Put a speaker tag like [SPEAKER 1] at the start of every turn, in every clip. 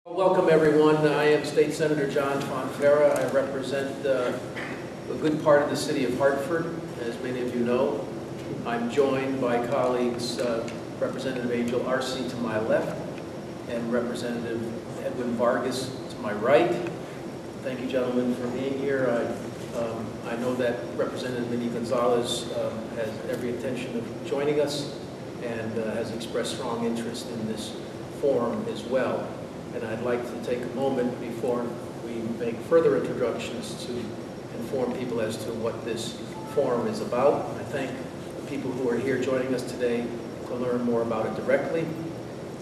[SPEAKER 1] Welcome everyone. I am State Senator John Fonfara. I represent a good part of the city of Hartford, as many of you know. I'm joined by colleagues Representative Angel Arce to my left and Representative Edwin Vargas to my right. Thank you, gentlemen, for being here. I know that Representative Minnie Gonzalez has every intention of joining us and has expressed strong interest in this forum as well. And I'd like to take a moment before we make further introductions to inform people as to what this forum is about. I thank the people who are here joining us today to learn more about it directly.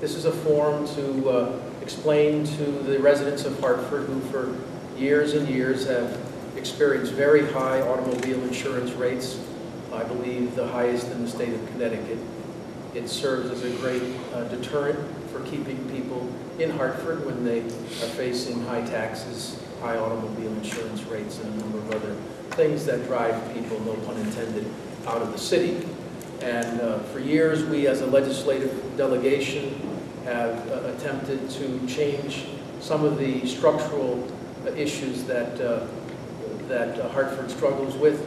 [SPEAKER 1] This is a forum to explain to the residents of Hartford who for years and years have experienced very high automobile insurance rates, I believe the highest in the state of Connecticut. It serves as a great deterrent for keeping people in Hartford when they are facing high taxes, high automobile insurance rates, and a number of other things that drive people, no pun intended, out of the city. And for years, we as a legislative delegation have attempted to change some of the structural issues that Hartford struggles with.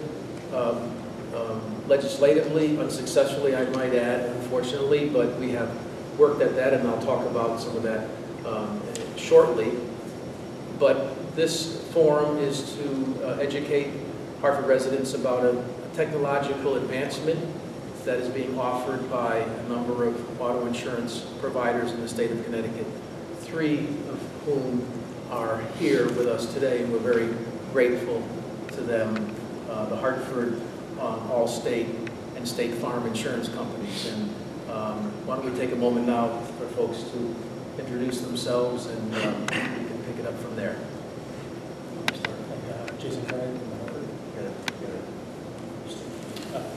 [SPEAKER 1] Legislatively, unsuccessfully, I might add, unfortunately, but we have worked at that, and I'll talk about some of that shortly. But this forum is to educate Hartford residents about a technological advancement that is being offered by a number of auto insurance providers in the state of Connecticut, 3 of whom are here with us today, and we're very grateful to them, the Hartford, Allstate, and State Farm insurance companies. And why don't we take a moment now for folks to introduce themselves, and we can pick it up from there.
[SPEAKER 2] Jason Koenig from the Hartford.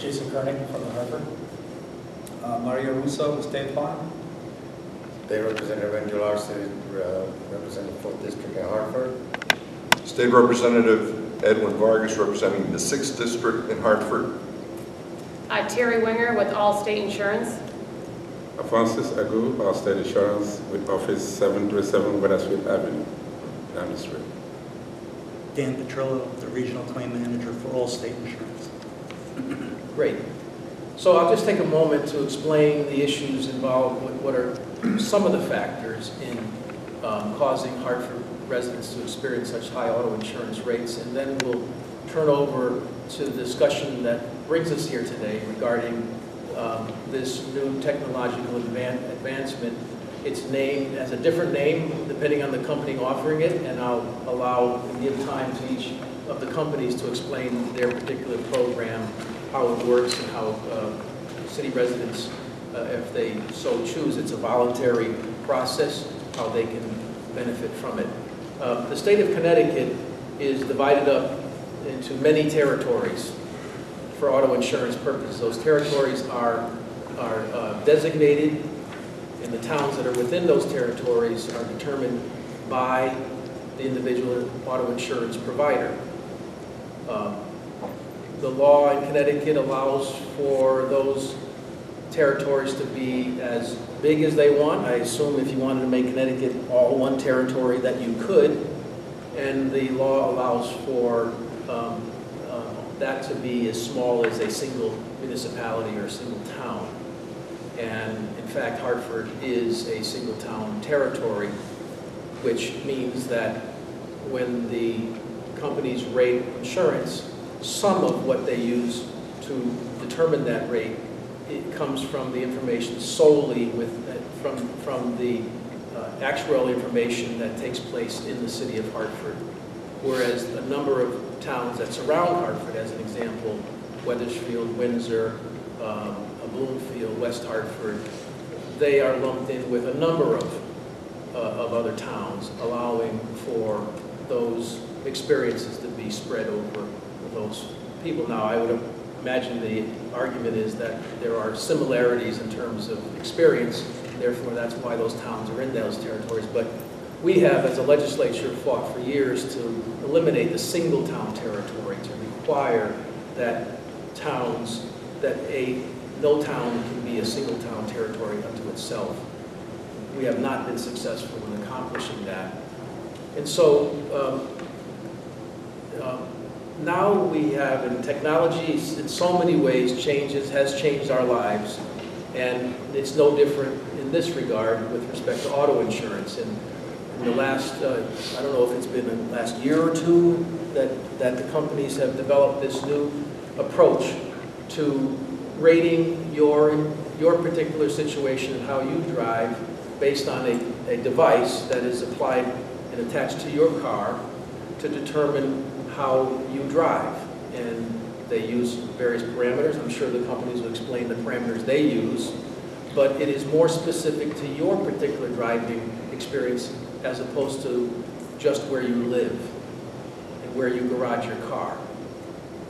[SPEAKER 2] Jason Koenig from the Hartford.
[SPEAKER 3] Mario Russo with State Farm.
[SPEAKER 4] State Representative Angel Arce, representing 4th District at Hartford.
[SPEAKER 5] State Representative Edwin Vargas, representing the 6th District in Hartford.
[SPEAKER 6] Terry Winger with Allstate Insurance.
[SPEAKER 7] Francis Agu, Allstate Insurance, with office 737 Wethersfield Avenue, down the street.
[SPEAKER 2] Dan Petrillo, the Regional Claim Manager for Allstate Insurance.
[SPEAKER 1] Great. So I'll just take a moment to explain the issues involved with what are some of the factors in causing Hartford residents to experience such high auto insurance rates, and then we'll turn over to the discussion that brings us here today regarding this new technological advancement. Its name has a different name depending on the company offering it, and I'll allow and give time to each of the companies to explain their particular program, how it works, and how city residents, if they so choose, it's a voluntary process, how they can benefit from it. The state of Connecticut is divided up into many territories for auto insurance purposes. Those territories are designated, and the towns that are within those territories are determined by the individual auto insurance provider. The law in Connecticut allows for those territories to be as big as they want. I assume if you wanted to make Connecticut all one territory that you could, and the law allows for that to be as small as a single municipality or a single town. And in fact, Hartford is a single town territory, which means that when the companies rate insurance, some of what they use to determine that rate, it comes from the information solely from the actuarial information that takes place in the city of Hartford. Whereas a number of towns that surround Hartford, as an example, Wethersfield, Windsor, Bloomfield, West Hartford, they are lumped in with a number of other towns, allowing for those experiences to be spread over those people. Now, I would imagine the argument is that there are similarities in terms of experience, therefore that's why those towns are in those territories. But we have, as a legislature, fought for years to eliminate the single town territory, to require that no town can be a single town territory unto itself. we have not been successful in accomplishing that. And so now we have, and technology in so many ways has changed our lives, and it's no different in this regard with respect to auto insurance. And in the last, I don't know if it's been the last year or two that the companies have developed this new approach to rating your particular situation and how you drive based on a device that is applied and attached to your car to determine how you drive. And they use various parameters. I'm sure the companies will explain the parameters they use, but it is more specific to your particular driving experience as opposed to just where you live and where you garage your car.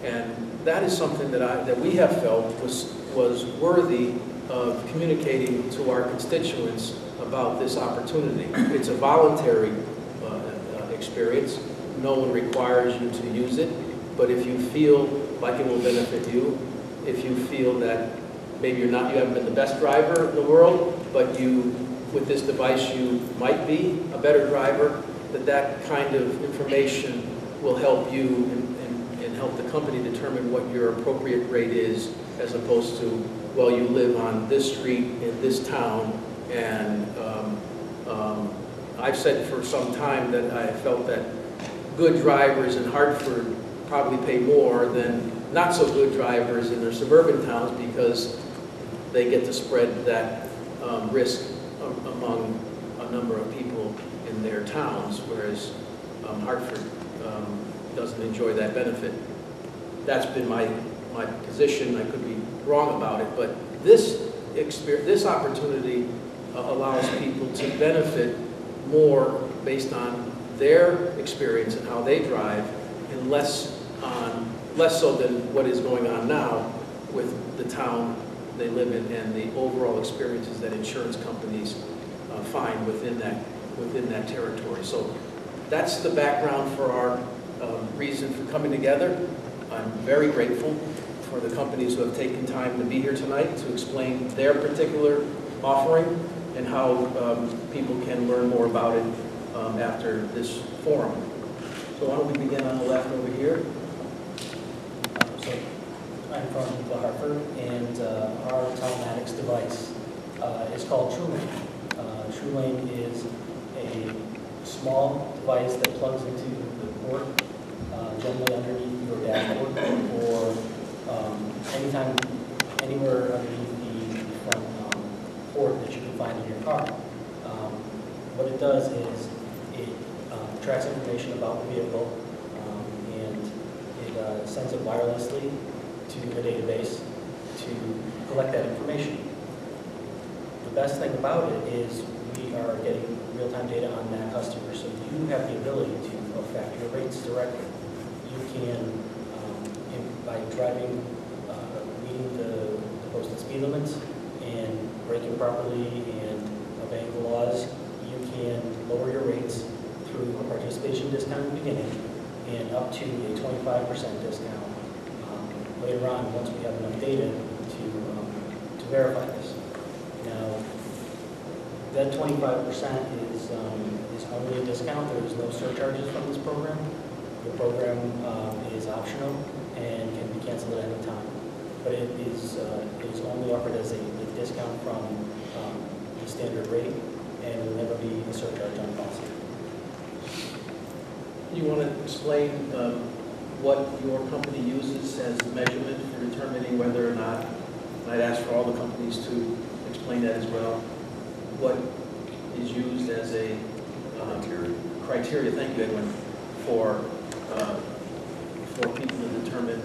[SPEAKER 1] And that is something that we have felt was worthy of communicating to our constituents about this opportunity. It's a voluntary experience. No one requires you to use it, but if you feel like it will benefit you, if you feel that maybe you haven't been the best driver in the world, but with this device you might be a better driver, that kind of information will help you and help the company determine what your appropriate rate is, as opposed to, well, you live on this street in this town, and I've said for some time that I felt that good drivers in Hartford probably pay more than not so good drivers in their suburban towns, because they get to spread that risk among a number of people in their towns, whereas Hartford doesn't enjoy that benefit. That's been my position. I could be wrong about it, but this opportunity allows people to benefit more based on their experience and how they drive, and less so than what is going on now with the town they live in and the overall experiences that insurance companies find within that territory. So that's the background for our reason for coming together. I'm very grateful for the companies who have taken time to be here tonight to explain their particular offering and how people can learn more about it after this forum. So why don't we begin on the left over here?
[SPEAKER 2] So I'm from Hartford, and our telematics device is called TrueLane. TrueLane is a small device that plugs into the port, generally underneath your dashboard, or anytime, anywhere underneath the front port that you can find in your car. What it does is it tracks information about the vehicle, and it sends it wirelessly to a database to collect that information. The best thing about it is we are getting real-time data on that customer, so you have the ability to affect your rates directly. You can, by driving, meeting the posted speed limits and braking properly and obeying the laws, you can lower your rates through a participation discount in the beginning and up to a 25% discount later on, once we have enough data to verify this. Now, that 25% is only a discount. There is no surcharges from this program. The program is optional and can be canceled at any time. But it is only offered as a discount from the standard rate, and will never be a surcharge on policy.
[SPEAKER 1] You want to explain what your company uses as a measurement for determining whether or not, and I'd ask for all the companies to explain that as well, what is used as a criteria, thank you, Edwin, for people to determine,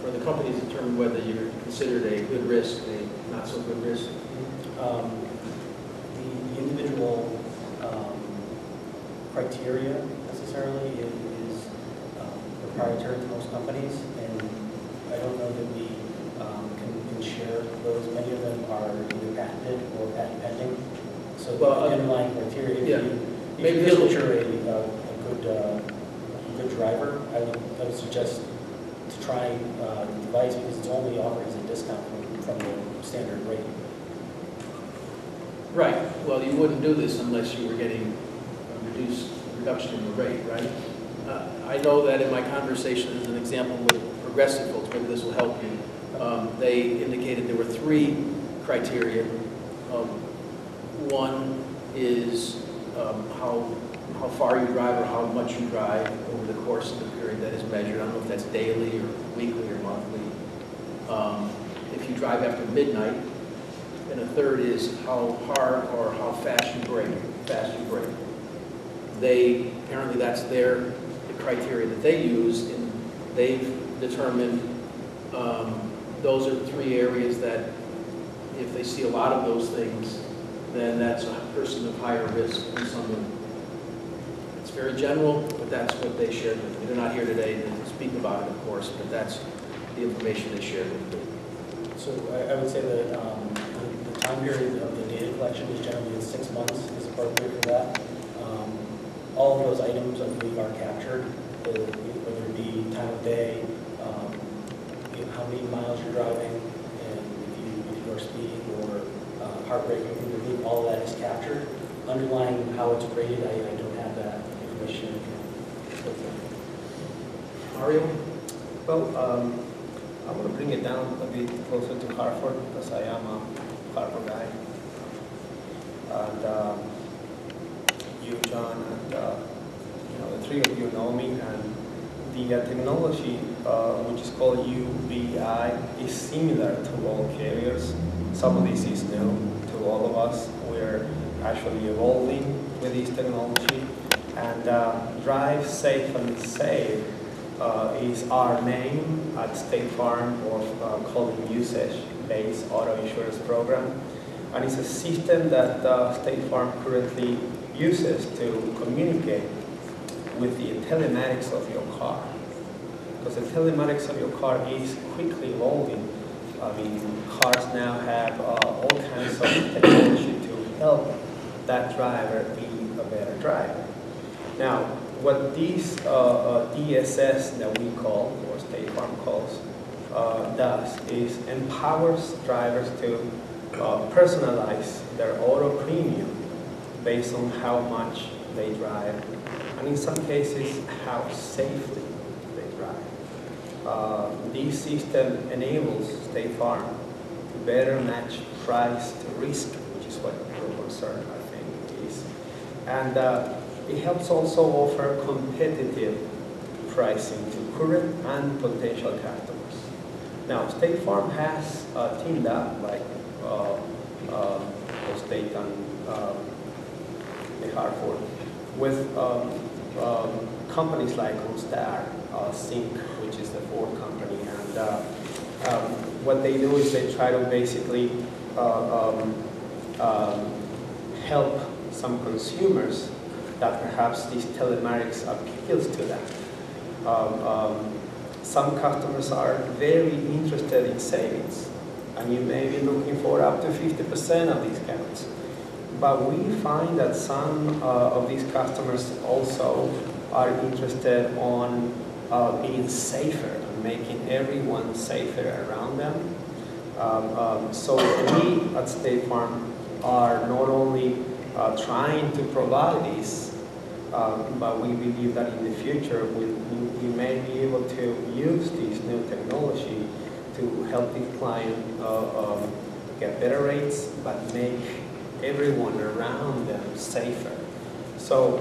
[SPEAKER 1] for the companies to determine whether you're considered a good risk, a not so good risk?
[SPEAKER 2] The individual criteria necessarily is proprietary to most companies, and I don't know that we can share those. Many of them are either patented or patent pending. So the underlying criteria, if you feel that you're a good driver, I would suggest to try the device, because it's only offered as a discount from the standard rate.
[SPEAKER 1] Right, well, you wouldn't do this unless you were getting a reduction in the rate, right? I know that in my conversation, as an example with progressive folks, maybe this will help you, they indicated there were 3 criteria. One is how far you drive or how much you drive over the course of the period that is measured. I don't know if that's daily or weekly or monthly. If you drive after midnight, and a third is how hard or how fast you brake. They, apparently that's the criteria that they use, and they've determined those are the 3 areas that if they see a lot of those things, then that's a person of higher risk than someone. It's very general, but that's what they shared with me. They're not here today to speak about it, of course, but that's the information they shared with me.
[SPEAKER 2] So I would say that the time period of the data collection is generally 6 months is appropriate for that. All of those items, I believe, are captured, whether it be time of day, how many miles you're driving, and if you are speeding or heart rate, I believe all of that is captured. Underlying how it's graded, I don't have that information.
[SPEAKER 1] Mario?
[SPEAKER 8] Well, I want to bring it down a bit closer to Hartford because I am a Hartford guy. And you, John, and the 3 of you know me, and the technology, which is called UBI, is similar to all carriers. Some of this is new to all of us. We're actually evolving with this technology. And Drive Safe and Save is our name at State Farm of calling usage-based auto insurance program. And it's a system that State Farm currently uses to communicate with the telematics of your car. Because the telematics of your car is quickly evolving. I mean, cars now have all kinds of technology to help that driver be a better driver. Now, what this DSS that we call, or State Farm calls, does is empowers drivers to personalize their auto premium based on how much they drive, and in some cases, how safely they drive. This system enables State Farm to better match price to risk, which is what your concern, I think, is. And it helps also offer competitive pricing to current and potential customers. Now, State Farm has teamed up, like State and Hartford, with companies like OnStar, Sync, which is the Ford company, and what they do is they try to basically help some consumers that perhaps this telematics appeals to them. Some customers are very interested in savings, and you may be looking for up to 50% of discounts. But we find that some of these customers also are interested on being safer and making everyone safer around them. So we at State Farm are not only trying to provide this, but we believe that in the future we may be able to use this new technology to help the client get better rates, but make everyone around them safer. So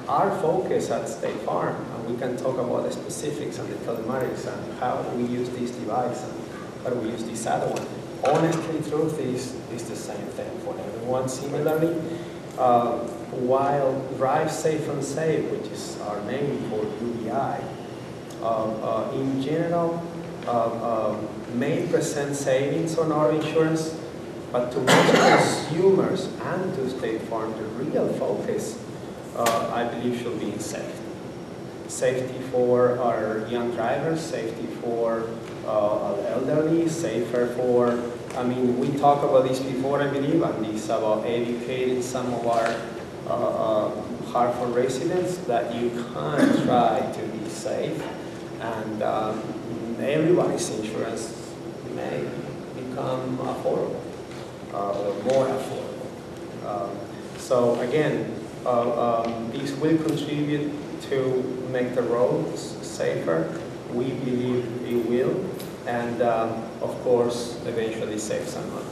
[SPEAKER 8] our focus at State Farm, and we can talk about the specifics and the telematics and how we use this device and how do we use this other one. Honestly, the truth is the same thing for everyone similarly. While Drive Safe and Save, which is our name for UBI, in general may present savings on our insurance, but to most consumers and to State Farm, the real focus, I believe, should be in safety. Safety for our young drivers, safety for our elderly, safer for, I mean, we talked about this before, I believe, and this about educating some of our Hartford residents that you can try to be safe, and everybody's insurance may become affordable. or more affordable. So again, this will contribute to make the roads safer. We believe it will, and of course, eventually save some money.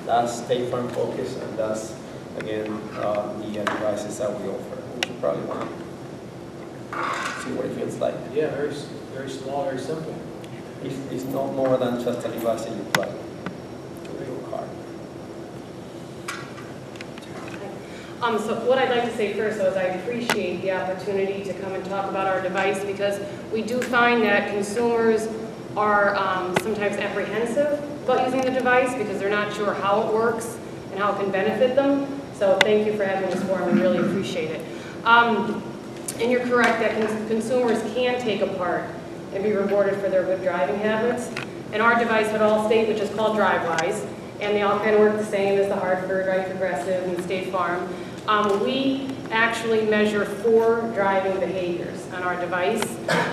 [SPEAKER 8] That's State Farm focus, and that's, again, the devices that we offer, which you probably want to see what it feels like.
[SPEAKER 1] Yeah, very small, very simple.
[SPEAKER 8] It's not more than just a device that you plug to your car.
[SPEAKER 6] So what I'd like to say first, though, is I appreciate the opportunity to come and talk about our device, because we do find that consumers are sometimes apprehensive about using the device because they're not sure how it works and how it can benefit them. So thank you for having this forum. We really appreciate it. And you're correct that consumers can take a part and be rewarded for their good driving habits. And our device at Allstate, which is called DriveWise, and they all kind of work the same as the Hartford, right, Progressive, and State Farm. We actually measure 4 driving behaviors on our device.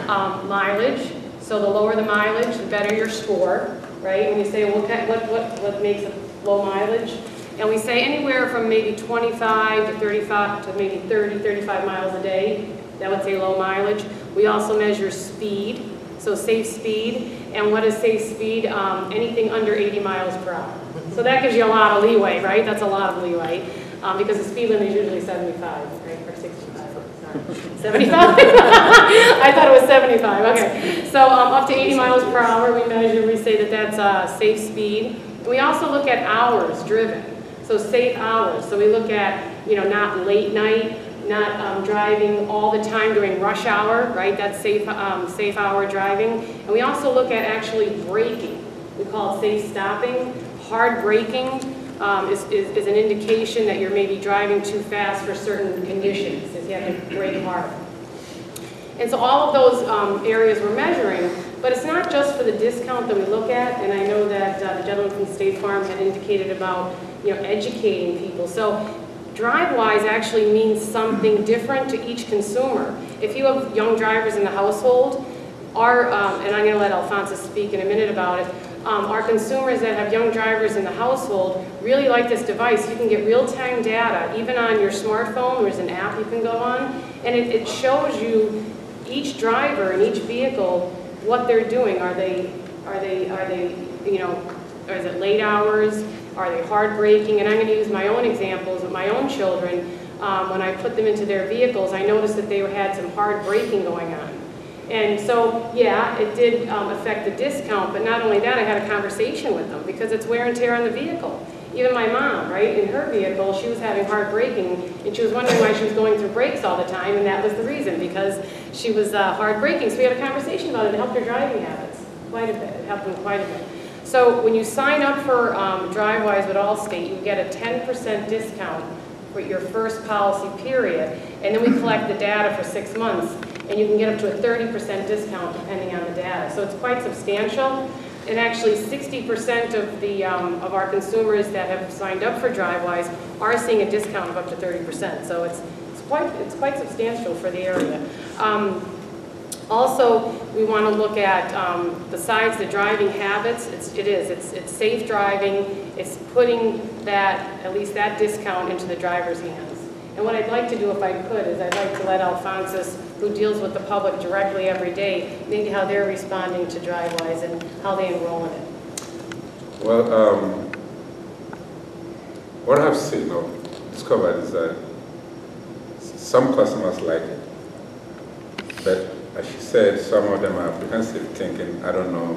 [SPEAKER 6] Mileage, so the lower the mileage, the better your score, right? When you say, well, what makes a low mileage? And we say anywhere from maybe 25 to 35 to maybe 30, 35 miles a day, that would say low mileage. We also measure speed, so safe speed. And what is safe speed? Anything under 80 miles per hour. So that gives you a lot of leeway, right? That's a lot of leeway. Because the speed limit is usually 75, right, or 65, sorry. 75? I thought it was 75, okay. So up to 80 miles per hour we measure, we say that that's safe speed. And we also look at hours driven, so safe hours. So we look at, not late night, not driving all the time during rush hour, right, that's safe hour driving. And we also look at actually braking. We call it safe stopping. Hard braking is an indication that you're maybe driving too fast for certain conditions, if you have to brake hard. And so all of those areas we're measuring, but it's not just for the discount that we look at, and I know that the gentleman from State Farm had indicated about educating people. So DriveWise actually means something different to each consumer. If you have young drivers in the household, and I'm going to let Alfonso speak in a minute about it, our consumers that have young drivers in the household really like this device. You can get real-time data, even on your smartphone. There's an app you can go on, and it shows you each driver in each vehicle what they're doing. Are they, is it late hours? Are they hard braking? And I'm going to use my own examples with my own children. When I put them into their vehicles, I noticed that they had some hard braking going on. And so, yeah, it did affect the discount, but not only that, I had a conversation with them because it's wear and tear on the vehicle. Even my mom, right, in her vehicle, she was having hard braking, and she was wondering why she was going through brakes all the time, and that was the reason, because she was hard braking. So we had a conversation about it. It helped her driving habits quite a bit. It helped them quite a bit. So when you sign up for DriveWise with Allstate, you get a 10% discount for your first policy period, and then we collect the data for 6 months. And you can get up to a 30% discount depending on the data. So it's quite substantial. And actually 60% of our consumers that have signed up for DriveWise are seeing a discount of up to 30%. So it's quite substantial for the area. Also, we want to look at, besides the driving habits, it's safe driving. It's putting at least that discount into the driver's hands. And what I'd like to do, if I could, is I'd like to let Alphonsus, who deals with the public directly every day, maybe how they're responding to DriveWise and how they enroll in it.
[SPEAKER 7] Well, what I've seen or discovered is that some customers like it, but as she said, some of them are apprehensive, thinking, I don't know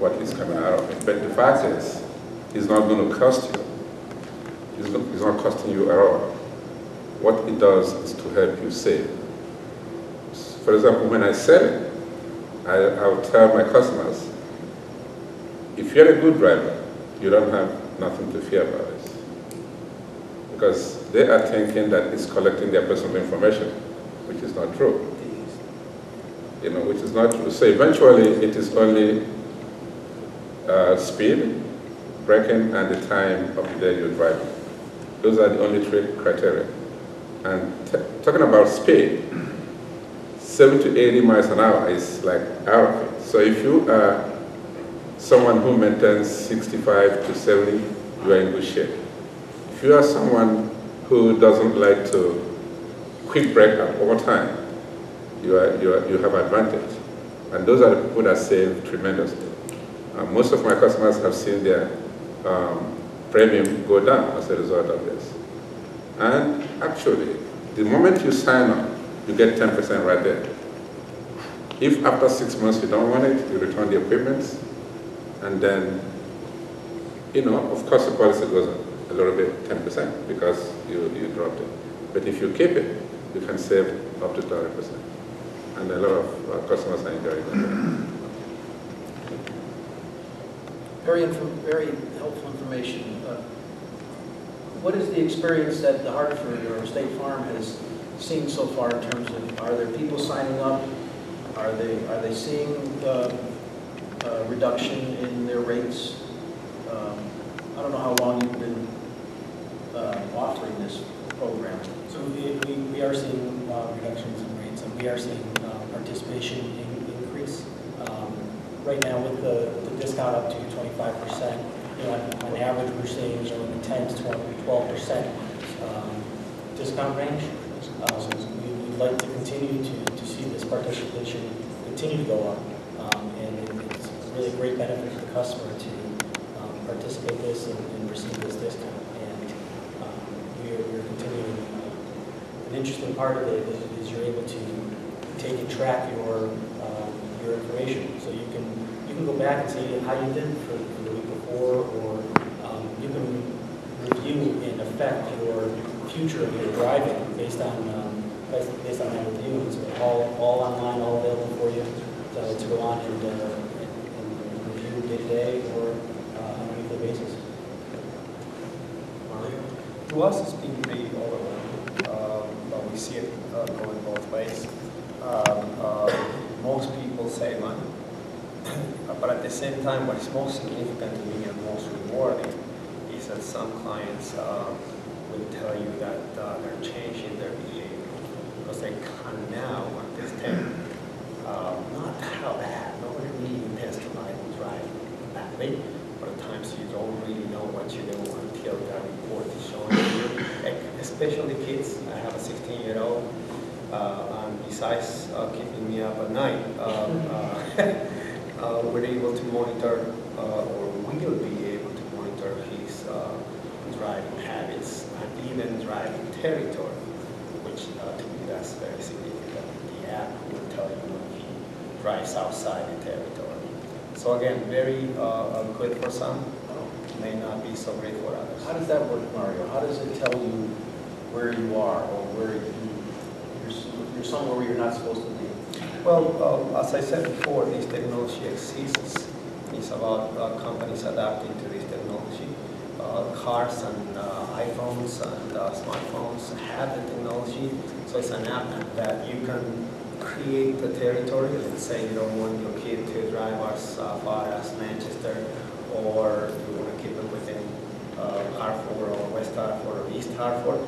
[SPEAKER 7] what is coming out of it. But the fact is, it's not going to cost you. It's not costing you at all. What it does is to help you save. For example, when I sell it, I'll tell my customers, if you're a good driver, you don't have nothing to fear about it. Because they are thinking that it's collecting their personal information, which is not true. Which is not true. So eventually, it is only speed, braking, and the time of the day you're driving. Those are the only 3 criteria. And talking about speed, 70 to 80 miles an hour is like out of it. So if you are someone who maintains 65 to 70 you are in good shape. If you are someone who doesn't like to quick break up over time, you have advantage. And those are the people that save tremendously. Most of my customers have seen their premium go down as a result of this. And actually, the moment you sign up, you get 10% right there. If after 6 months you don't want it, you return the equipment, and then, of course the policy goes up a little bit, 10%, because you dropped it. But if you keep it, you can save up to 30%. And a lot of customers are enjoying that.
[SPEAKER 1] Very helpful information. What is the experience that the Hartford or State Farm has seen so far in terms of, are there people signing up? Are they seeing reduction in their rates? I don't know how long you've been offering this program.
[SPEAKER 2] So we are seeing reductions in rates, and we are seeing participation increase. Right now, with the discount up to 25%, on average, we're seeing in the 10 to 12% discount range. We'd like to continue to see this participation continue to go up, and it's really a great benefit for the customer to participate this and receive this discount. And we're continuing. An interesting part of it is you're able to take and track your information, so you can go back and see how you did for the week before, or you can review and affect your future of your driving based on that review. It's all online, all available for you to go on and review day to day or on a weekly basis.
[SPEAKER 8] To us, it's been pretty overwhelming, but we see it going both ways. Most people save money, but at the same time, what is most significant to me and most rewarding is that some clients will tell you that they're changing their behavior because they can now understand not how bad. Nobody really intends to drive badly, but at times you don't really know what you do until that report is showing you. Like, especially kids. I have a 16-year-old. And besides keeping me up at night, we're able to monitor, or will be able to monitor his driving habits and even driving territory, which to me that's very significant. The app will tell you when he drives outside the territory. So again, very good for some, may not be so great for others.
[SPEAKER 1] How does that work, Mario? How does it tell you where you are, or where you're somewhere where you're not supposed to be?
[SPEAKER 8] Well, as I said before, this technology exists. It's about companies adapting to this technology. Cars and iPhones and smartphones have the technology, so it's an app that you can create the territory. Let's say you don't want your kid to drive as far as Manchester, or you want to keep them within Hartford or West Hartford or East Hartford.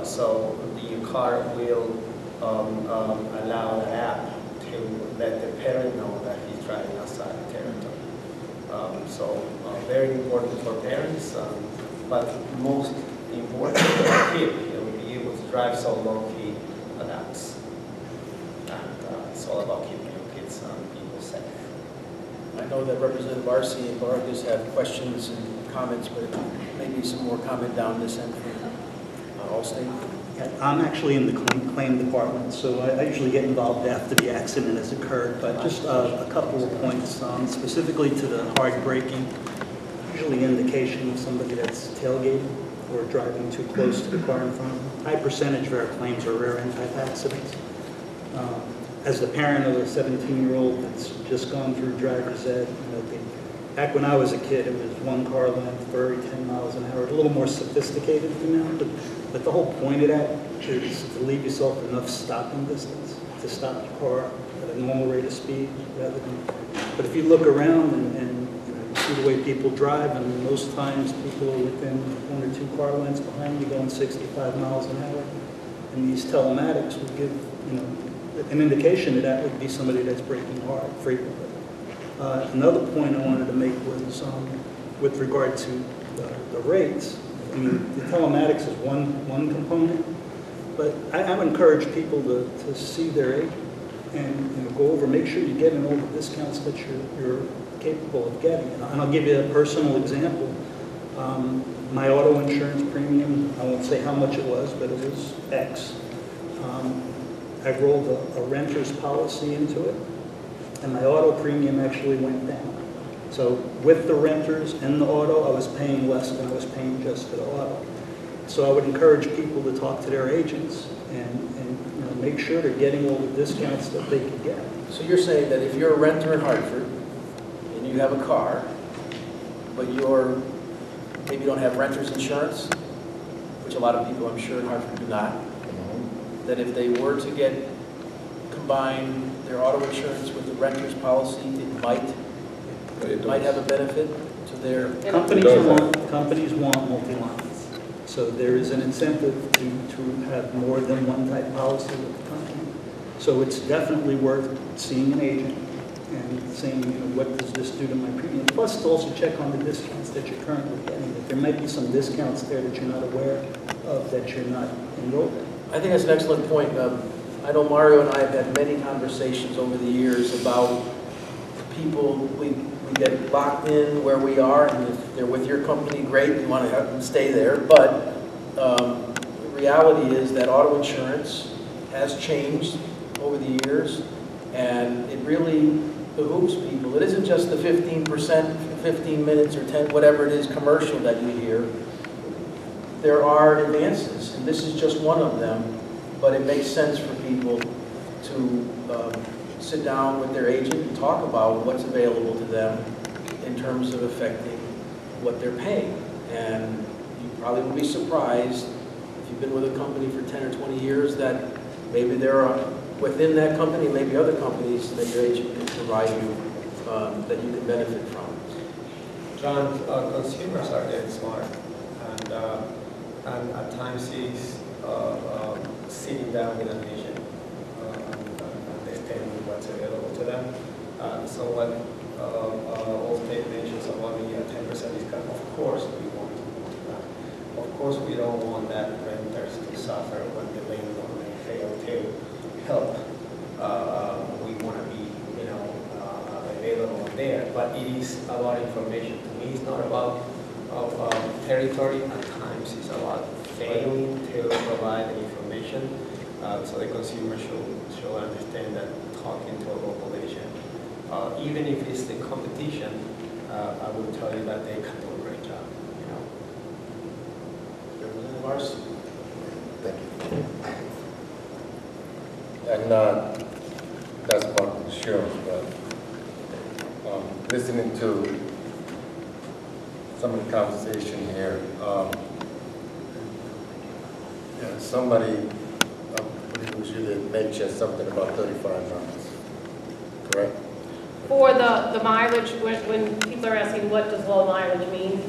[SPEAKER 8] So the car will allow the app to let the parent know that he's driving outside the territory. So very important for parents, but most important for the kid. He will be able to drive so long he adapts. And it's all about keeping your kids and people safe.
[SPEAKER 1] I know that Representative Arce and Vargas have questions and comments, but maybe some more comment down this end from Allstate.
[SPEAKER 9] I'm actually in the claim department, so I usually get involved after the accident has occurred, but just a couple of points, specifically to the hard braking, usually indication of somebody that's tailgating or driving too close to the car in front of them. High percentage of our claims are rear-end type accidents. As the parent of a 17-year-old that's just gone through driver's ed, back when I was a kid, it was one car length, 10 miles an hour, a little more sophisticated than now, but the whole point of that is to leave yourself enough stopping distance to stop the car at a normal rate of speed rather than, but if you look around and you see the way people drive, and most times people are within 1 or 2 car lengths behind you going 65 miles an hour, and these telematics would give, an indication that would be somebody that's braking hard frequently. Another point I wanted to make was with regard to the rates, I mean, the telematics is one component, but I would encourage people to see their agent and go over, make sure you're getting all the discounts that you're capable of getting. And I'll give you a personal example. My auto insurance premium, I won't say how much it was, but it was X. I rolled a renter's policy into it, and my auto premium actually went down. So with the renters and the auto, I was paying less than I was paying just for the auto. So I would encourage people to talk to their agents and make sure they're getting all the discounts that they can get.
[SPEAKER 1] So you're saying that if you're a renter in Hartford and you have a car, but maybe you don't have renter's insurance, which a lot of people I'm sure in Hartford do not, that if they were to combine their auto insurance with the renter's policy, it might have a benefit to their...
[SPEAKER 9] Companies want multi-lines. So there is an incentive to have more than one type policy with the company. So it's definitely worth seeing an agent and saying, what does this do to my premium? Plus, to also check on the discounts that you're currently getting. There might be some discounts there that you're not aware of, that you're not enrolled in.
[SPEAKER 1] I think that's an excellent point. I know Mario and I have had many conversations over the years about people, we get locked in where we are, and if they're with your company, great, we want to have them stay there. But the reality is that auto insurance has changed over the years, and it really behooves people. It isn't just the 15%, 15 minutes or 10, whatever it is, commercial that you hear. There are advances, and this is just one of them, but it makes sense for people to sit down with their agent and talk about what's available to them in terms of affecting what they're paying. And you probably will be surprised if you've been with a company for 10 or 20 years that maybe there are, within that company, maybe other companies that your agent can provide you that you can benefit from.
[SPEAKER 8] John, consumers are getting smart, and at times he's sitting down with an agent, and they tell me what's available to them. So when Allstate mentions about a 10% discount, of course we want to do that. Of course we don't want that renters to suffer when the landlord may fail to help. We want to be, available there, but it is about information. To me, it's not about territory. At times, it's about failing to provide the information, so the consumer should understand that talking to a local agent, even if it's the competition, I will tell you that they can do a great job.
[SPEAKER 1] Representative Mars?
[SPEAKER 4] Thank you. And that's about insurance, but listening to some of the conversation here, somebody, I believe it was you that mentioned something about 35 miles, correct?
[SPEAKER 6] For the mileage, when people are asking what does low mileage mean,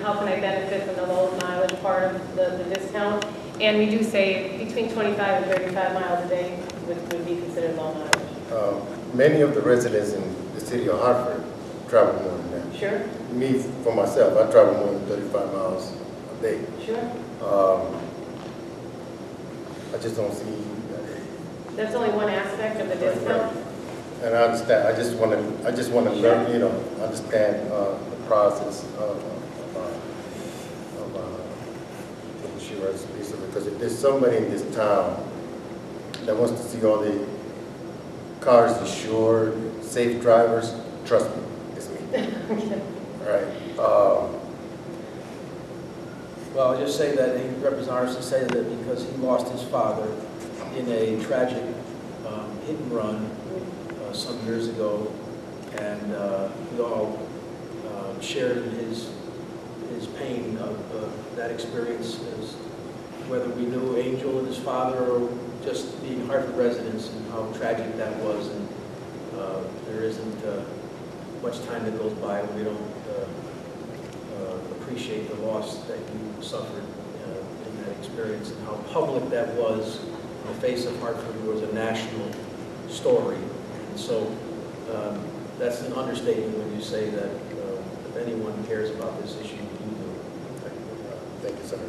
[SPEAKER 6] how can I benefit from the low mileage part of the discount? And we do say between 25 and 35 miles a day would be considered low mileage.
[SPEAKER 4] Many of the residents in the city of Hartford travel more than that.
[SPEAKER 6] Sure.
[SPEAKER 4] Me, for myself, I travel more than 35 miles a day.
[SPEAKER 6] Sure.
[SPEAKER 4] I just don't see...
[SPEAKER 6] That's only one aspect of the discount.
[SPEAKER 4] Right. And I understand. I just want to learn, understand the process of insurance, because if there's somebody in this town that wants to see all the cars insured, safe drivers, trust me, it's me.
[SPEAKER 6] Okay.
[SPEAKER 4] All right.
[SPEAKER 1] Well, I'll just say that Representative Arson said that because he lost his father in a tragic hit and run some years ago, and we all shared in his pain of that experience, as whether we knew Angel and his father or just being Hartford residents, and how tragic that was. And there isn't much time that goes by when we don't appreciate the loss that you suffered in that experience, and how public that was. In the face of Hartford, it was a national story. And so that's an understatement when you say that if anyone cares about this issue, you do.
[SPEAKER 4] Thank you, sir.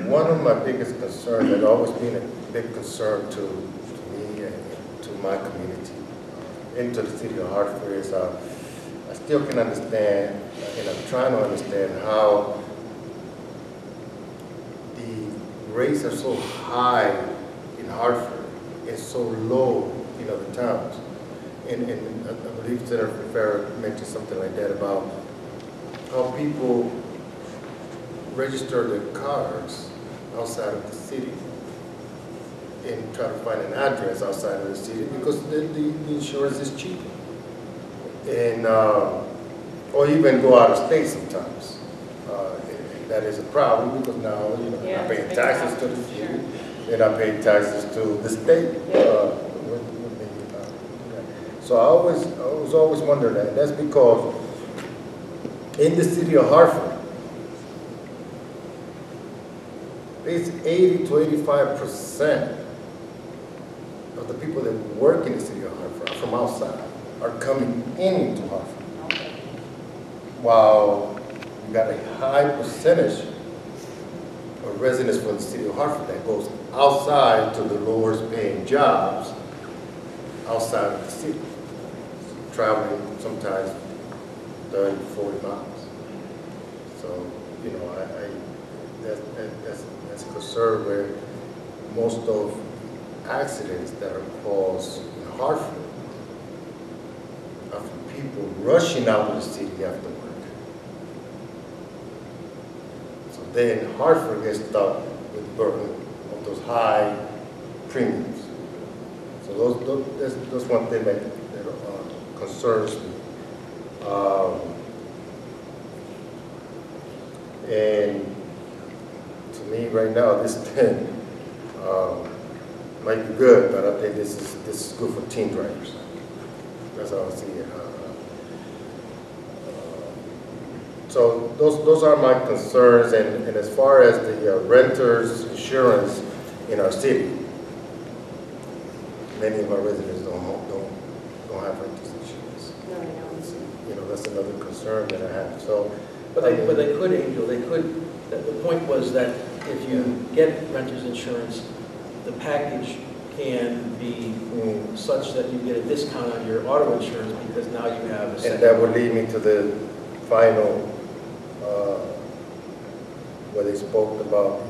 [SPEAKER 4] One of my biggest concerns, and always been a big concern to me and to my community, into the city of Hartford, is I still can understand, and I'm trying to understand how the rates are so high in Hartford and so low in other towns. And I believe Senator Fonfara mentioned something like that about how people register their cars outside of the city and try to find an address outside of the city because the insurance is cheaper. And, or even go out of state sometimes. And that is a problem because now, you know,
[SPEAKER 6] Yeah,
[SPEAKER 4] you're not paying
[SPEAKER 6] it's a big
[SPEAKER 4] taxes to the
[SPEAKER 6] problem,
[SPEAKER 4] city,
[SPEAKER 6] sure.
[SPEAKER 4] they're not paying taxes to the state. So I was always wondering that. That's because in the city of Hartford, it's 80 to 85% of the people that work in the city of Hartford are from outside, are coming into Hartford. While you got a high percentage of residents from the city of Hartford that goes outside to the lowest paying jobs outside of the city, traveling sometimes 30, 40 miles. So, you know, that's a concern where most of accidents that are caused in Hartford are from people rushing out of the city after work. So then Hartford gets stuck with the burden of those high premiums. So that's one thing that concerns me. And to me, right now, this 10 might be good, but I think this is good for teen drivers. That's how I see it. So those are my concerns, and as far as the renters insurance in our city, many of our residents don't have renters insurance.
[SPEAKER 6] No, they don't.
[SPEAKER 4] You know, that's another concern that I have. So,
[SPEAKER 1] But they could, Angel, they could, the point was that if you get renter's insurance, the package can be such that you get a discount on your auto insurance because now you have a second.
[SPEAKER 4] and that would lead me to the final, where they spoke about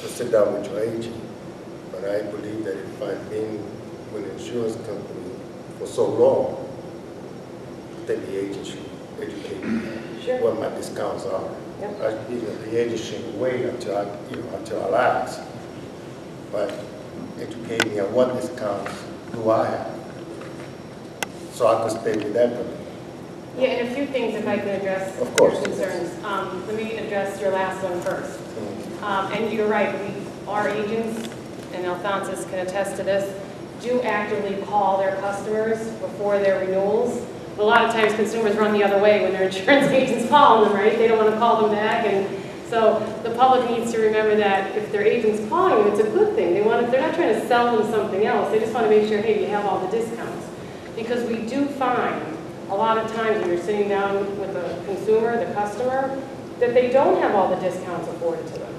[SPEAKER 4] to sit down with your agent. But I believe that if I've been with an insurance company for so long, I think the agent should educate me
[SPEAKER 6] Sure.
[SPEAKER 4] what my discounts are.
[SPEAKER 6] Yep.
[SPEAKER 4] The agent shouldn't wait until I'll ask, but educate me on what discounts do I have, so I can stay with that company.
[SPEAKER 6] Yeah, and a few things if I can address
[SPEAKER 4] Of course.
[SPEAKER 6] your concerns. Let me address your last one first.
[SPEAKER 4] Mm.
[SPEAKER 6] And you're right, our agents, and Alphonsus can attest to this, do actively call their customers before their renewals. A lot of times consumers run the other way when their insurance agent's calling them, right? They don't want to call them back, and so the public needs to remember that if their agent's calling them, it's a good thing. They're not trying to sell them something else. They just want to make sure, hey, you have all the discounts. Because we do find a lot of times when you're sitting down with the consumer, the customer, that they don't have all the discounts afforded to them.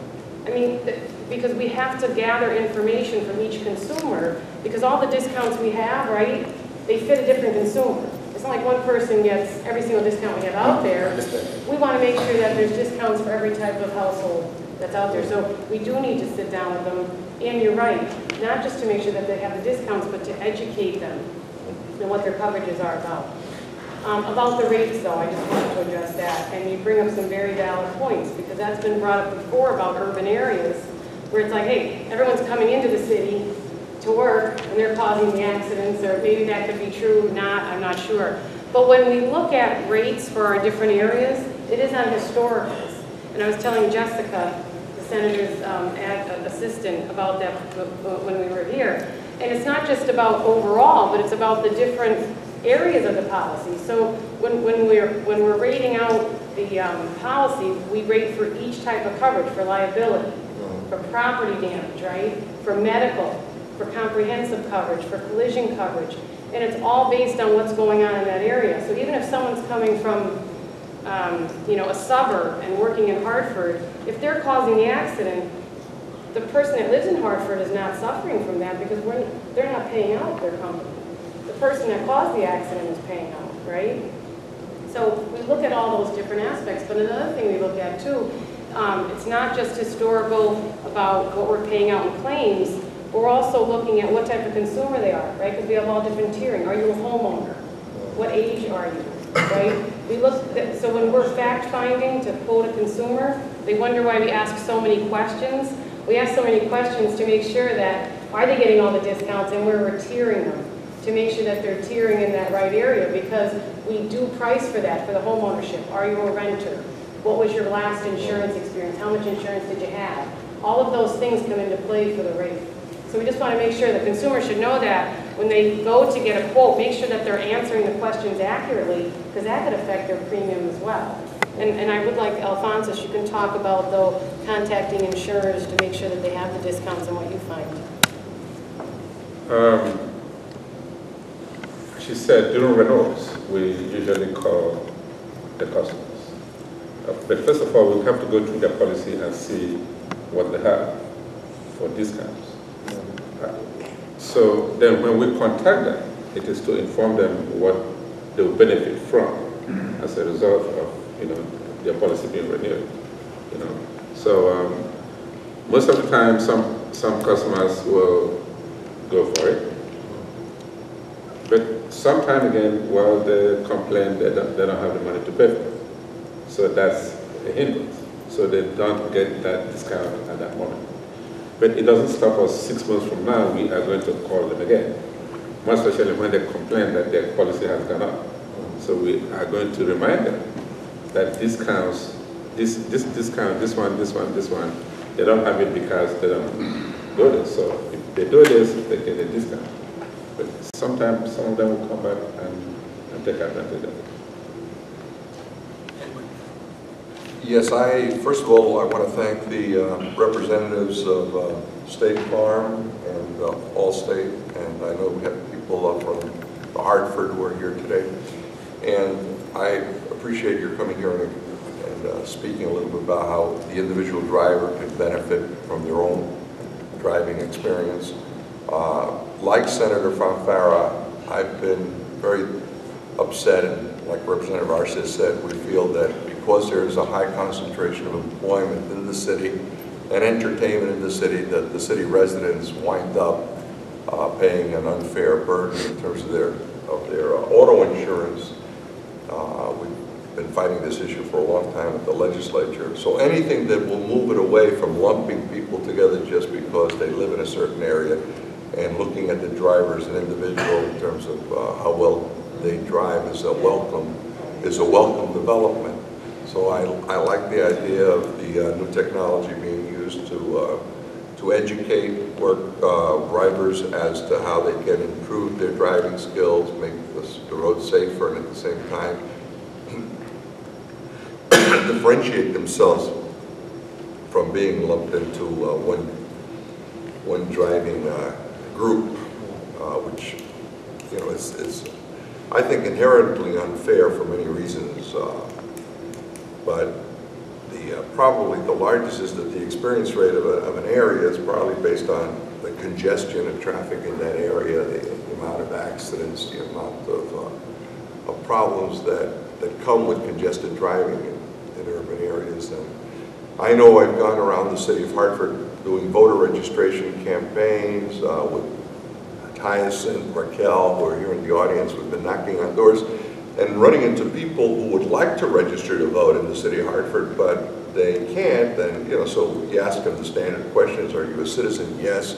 [SPEAKER 6] I mean, because we have to gather information from each consumer, because all the discounts we have, right, they fit a different consumer. It's not like one person gets every single discount we have out there. We want to make sure that there's discounts for every type of household that's out there. So we do need to sit down with them, and you're right, not just to make sure that they have the discounts, but to educate them and what their coverages are about. About the rates, though, I just wanted to address that, and you bring up some very valid points, because that's been brought up before about urban areas, where it's like, hey, everyone's coming into the city to work, and they're causing the accidents, or maybe that could be true, I'm not sure. But when we look at rates for our different areas, it is on historicals. And I was telling Jessica, the senator's assistant, about that when we were here. And it's not just about overall, but it's about the different areas of the policy. So when we're rating out the policy, we rate for each type of coverage, for liability, for property damage, right? For medical, for comprehensive coverage, for collision coverage. And it's all based on what's going on in that area. So even if someone's coming from you know, a suburb and working in Hartford, if they're causing the accident, the person that lives in Hartford is not suffering from that because they're not paying out their company. The person that caused the accident is paying out, right? So we look at all those different aspects, but another thing we look at too, it's not just historical about what we're paying out in claims, but we're also looking at what type of consumer they are, right? Because we have all different tiering. Are you a homeowner? What age are you, right? We look at, so when we're fact-finding to quote a consumer, they wonder why we ask so many questions. We ask so many questions to make sure that, are they getting all the discounts and where we're tiering them, to make sure that they're tiering in that right area, because we do price for that, for the home ownership. Are you a renter? What was your last insurance experience? How much insurance did you have? All of those things come into play for the rate. So we just want to make sure the consumer should know that when they go to get a quote, make sure that they're answering the questions accurately, because that could affect their premium as well. And I would like, Alphonsus, you can talk about, though, contacting insurers to make sure that they have the discounts and what you find.
[SPEAKER 7] She said during renewals, we usually call the customers. But first of all, we have to go through their policy and see what they have for discounts. So then when we contact them, it is to inform them what they will benefit from as a result of, you know, their policy being renewed. You know, so most of the time, some customers will go for it. But sometime again, well, they complain they don't have the money to pay for it. So that's a hindrance. So they don't get that discount at that moment. But it doesn't stop us 6 months from now, we are going to call them again. More especially when they complain that their policy has gone up. So we are going to remind them that discounts, this discount, this one, they don't have it because they don't do this. So if they do this, they get a discount. But sometimes some of them will come back and take advantage of it.
[SPEAKER 5] Yes, first of all, I want to thank the representatives of State Farm and Allstate, and I know we have people from the Hartford who are here today. And I appreciate your coming here and speaking a little bit about how the individual driver can benefit from their own driving experience. Like Senator Fonfara, I've been very upset, and like Representative Arce said, we feel that because there is a high concentration of employment in the city and entertainment in the city, that the city residents wind up paying an unfair burden in terms of their auto insurance. We've been fighting this issue for a long time with the legislature. So anything that will move it away from lumping people together just because they live in a certain area and looking at the driver as an individual in terms of how well they drive is a welcome development. So I like the idea of the new technology being used to educate drivers as to how they can improve their driving skills, make the road safer, and at the same time differentiate themselves from being lumped into one driving group, which, you know, is I think inherently unfair for many reasons. But probably the largest is that the experience rate of an area is probably based on the congestion of traffic in that area, the amount of accidents, the amount of problems that come with congested driving in urban areas. And I know I've gone around the city of Hartford doing voter registration campaigns with Tyson, Raquel, who are here in the audience. We've been knocking on doors and running into people who would like to register to vote in the city of Hartford, but they can't. And, you know, so you ask them the standard questions: are you a citizen? Yes.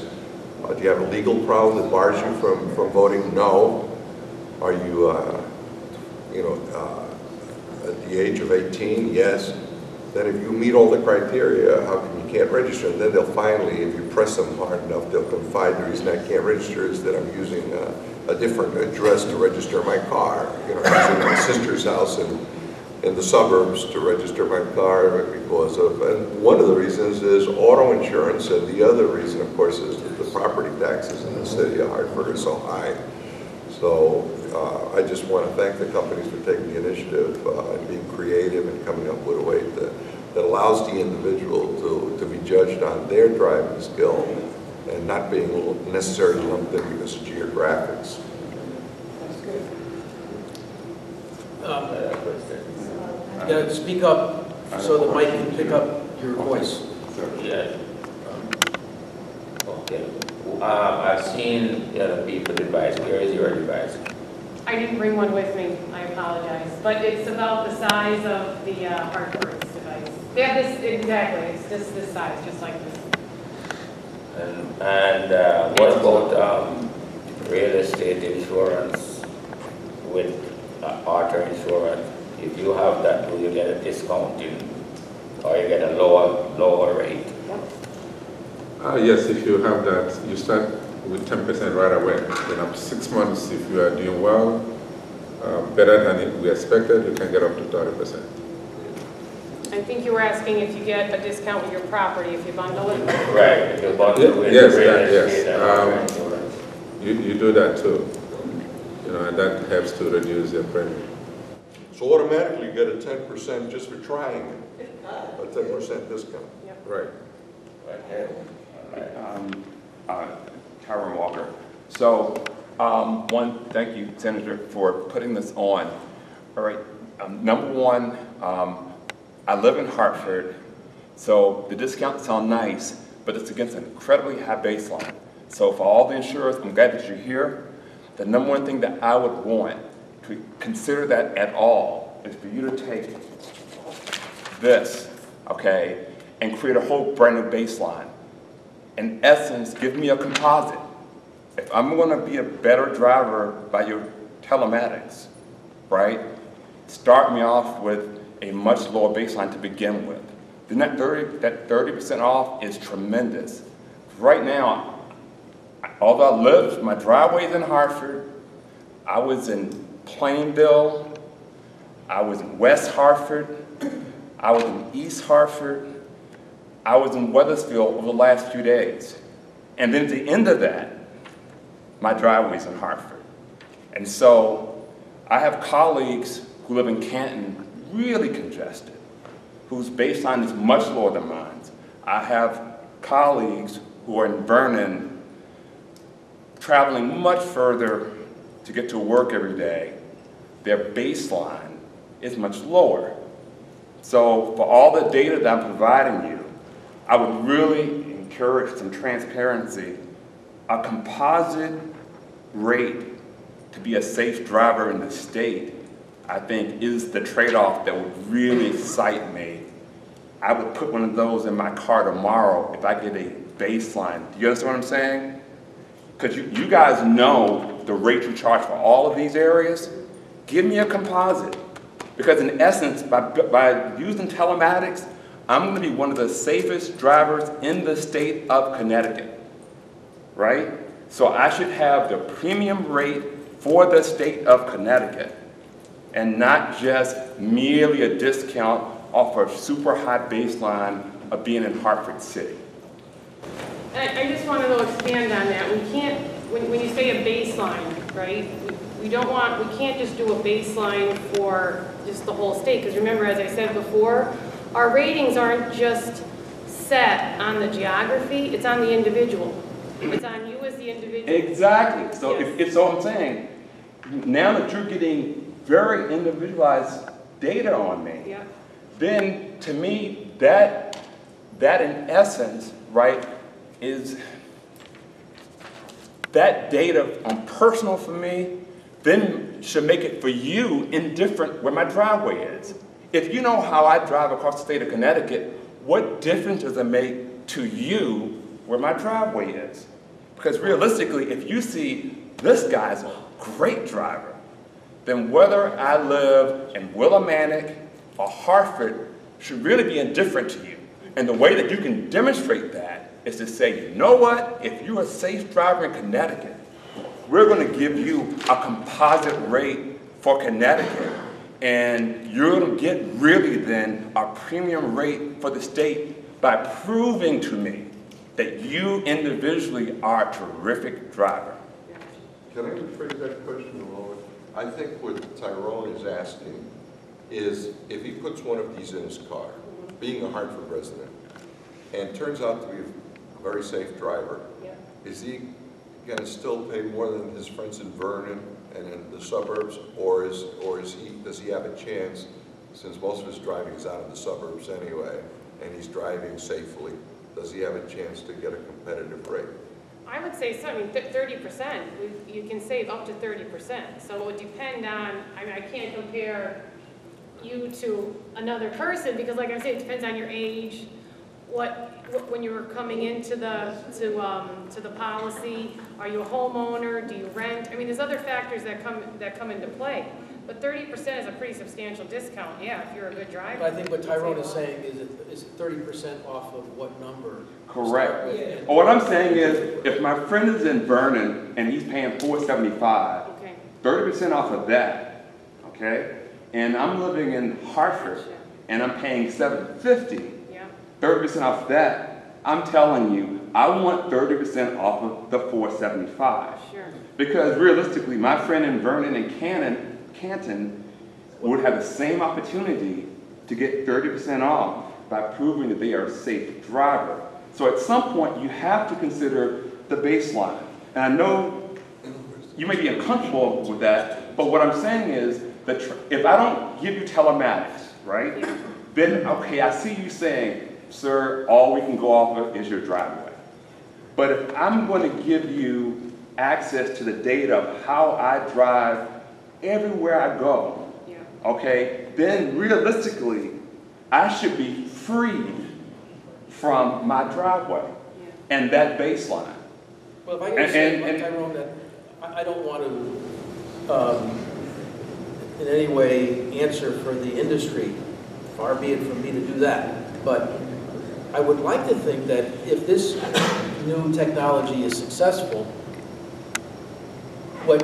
[SPEAKER 5] Do you have a legal problem that bars you from voting? No. Are you, at the age of 18? Yes. Then if you meet all the criteria, how come you can't register? And then they'll finally, if you press them hard enough, they'll confide the reason I can't register is that I'm using a different address to register my car. You know, I'm using my sister's house in the suburbs to register my car because of, and one of the reasons is auto insurance, and the other reason, of course, is that the property taxes in the city of Hartford are so high. So I just want to thank the companies for taking the initiative and being creative and coming up with a way that allows the individual to be judged on their driving skill and not being necessarily lumped in because of geographics.
[SPEAKER 1] Yeah, speak up so the mic can pick up your voice.
[SPEAKER 10] Yeah. Okay. I've seen the other people device. Where is your device?
[SPEAKER 6] I didn't bring one with me, I apologize. But it's about the size of the Hartford's device. They have this, exactly, it's just this size, just like this.
[SPEAKER 10] And what about real estate insurance with auto insurance? If you have that, do you get a discount or you get a lower rate?
[SPEAKER 7] Yes, if you have that, you start with 10% right away. Then after 6 months, if you are doing well, better than we expected, you can get up to 30%.
[SPEAKER 6] I think you were asking if you get a discount with your property if you bundle it?
[SPEAKER 10] Right, if you bundle with
[SPEAKER 7] Yes,
[SPEAKER 10] real
[SPEAKER 7] yes.
[SPEAKER 10] estate and auto insurance.
[SPEAKER 7] You do that too, and that helps to reduce your premium.
[SPEAKER 5] So automatically you get a 10% just for trying it, a 10% discount.
[SPEAKER 6] Yep.
[SPEAKER 7] Right.
[SPEAKER 10] Okay.
[SPEAKER 11] Tyron Walker. So, thank you, Senator, for putting this on. All right, number one, I live in Hartford, so the discounts sound nice, but it's against an incredibly high baseline. So for all the insurers, I'm glad that you're here. The number one thing that I would want to consider that at all is for you to take this, okay, and create a whole brand new baseline. In essence, give me a composite. If I'm going to be a better driver by your telematics, right, start me off with a much lower baseline to begin with. Then that 30% off is tremendous. Right now, although I live, my driveway's in Hartford, I was in Plainville, I was in West Hartford, I was in East Hartford, I was in Weathersfield over the last few days. And then at the end of that, my driveway's in Hartford. And so I have colleagues who live in Canton, really congested, whose baseline is much lower than mine. I have colleagues who are in Vernon, traveling much further to get to work every day. Their baseline is much lower. So for all the data that I'm providing you, I would really encourage some transparency. A composite rate to be a safe driver in the state, I think, is the trade-off that would really excite me. I would put one of those in my car tomorrow if I get a baseline. Do you understand what I'm saying? Because you guys know the rate you charge for all of these areas. Give me a composite. Because in essence, by using telematics, I'm going to be one of the safest drivers in the state of Connecticut, right? So I should have the premium rate for the state of Connecticut and not just merely a discount off a super high baseline of being in Hartford City.
[SPEAKER 6] I just wanted to expand on that. We can't, when you say a baseline, right? We can't just do a baseline for just the whole state. Because remember, as I said before, our ratings aren't just set on the geography, it's on the individual. It's on you as the individual.
[SPEAKER 11] Exactly. So
[SPEAKER 6] Yes.
[SPEAKER 11] so I'm saying, now that you're getting very individualized data on me,
[SPEAKER 6] Yeah.
[SPEAKER 11] then to me, that in essence, right, is that data on personal for me, then should make it for you indifferent where my driveway is. If you know how I drive across the state of Connecticut, what difference does it make to you where my driveway is? Because realistically, if you see this guy's a great driver, then whether I live in Willimantic or Hartford should really be indifferent to you. And the way that you can demonstrate that is to say, you know what, if you're a safe driver in Connecticut, we're going to give you a composite rate for Connecticut. And you're going to get really then a premium rate for the state by proving to me that you individually are a terrific driver.
[SPEAKER 5] Can I rephrase that question a moment? I think what Tyrone is asking is if he puts one of these in his car, being a Hartford resident, and turns out to be a very safe driver, is he going to still pay more than his friends in Vernon and in the suburbs, or does he have a chance, since most of his driving is out in the suburbs anyway, and he's driving safely, does he have a chance to get a competitive rate?
[SPEAKER 6] I would say so. I mean, 30%. You can save up to 30%. So it would depend on. I mean, I can't compare you to another person because, like I said, it depends on your age. When you're coming into the policy, are you a homeowner? Do you rent? I mean, there's other factors that come into play. But 30% is a pretty substantial discount, yeah, if you're a good driver.
[SPEAKER 1] But I think what Tyrone is saying is 30% off of what number?
[SPEAKER 11] Correct. Yeah. Well, what I'm saying is, if my friend is in Vernon and he's paying $475,
[SPEAKER 6] okay,
[SPEAKER 11] 30% off of that, okay? And I'm living in Hartford and I'm paying $750,
[SPEAKER 6] yeah,
[SPEAKER 11] 30% off that, I'm telling you, I want 30% off of the $475.
[SPEAKER 6] Sure.
[SPEAKER 11] Because realistically, my friend in Vernon and Canton would have the same opportunity to get 30% off by proving that they are a safe driver. So at some point, you have to consider the baseline. And I know you may be uncomfortable with that, but what I'm saying is that if I don't give you telematics, right, then, okay, I see you saying, sir, all we can go off of is your driveway. But if I'm going to give you access to the data of how I drive everywhere I go, okay, then realistically, I should be freed from my driveway and that baseline.
[SPEAKER 1] Well, if I can say, Tyrone, that I don't want to in any way answer for the industry, far be it from me to do that, but I would like to think that if this new technology is successful, what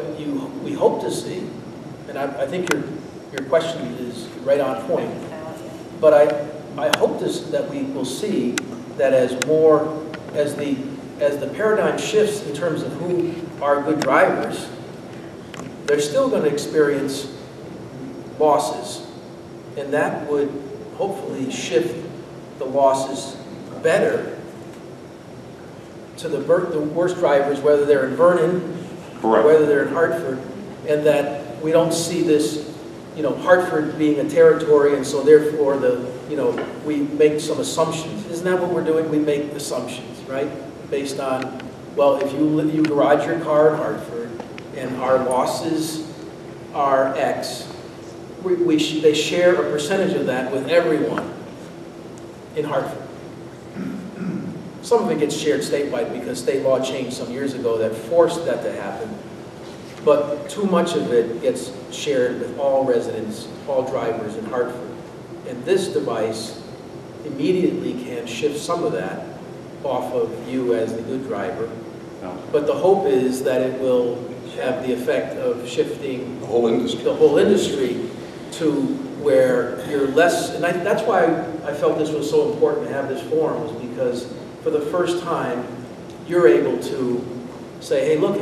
[SPEAKER 1] we hope to see, and I think your question is right on point, but I hope that we will see that as the paradigm shifts in terms of who are good drivers, they're still going to experience losses, and that would hopefully shift the losses better to the worst drivers, whether they're in Vernon or whether they're in Hartford, and that we don't see this, Hartford being a territory, and so therefore we make some assumptions. Isn't that what we're doing? We make assumptions, right? Based on, well, if you garage your car in Hartford and our losses are X, they share a percentage of that with everyone in Hartford. Some of it gets shared statewide because state law changed some years ago that forced that to happen. But too much of it gets shared with all residents, all drivers in Hartford. And this device immediately can shift some of that off of you as the good driver. But the hope is that it will have the effect of shifting
[SPEAKER 5] the whole
[SPEAKER 1] industry to where you're less, and that's why I felt this was so important to have this forum, was because for the first time, you're able to say, hey, look,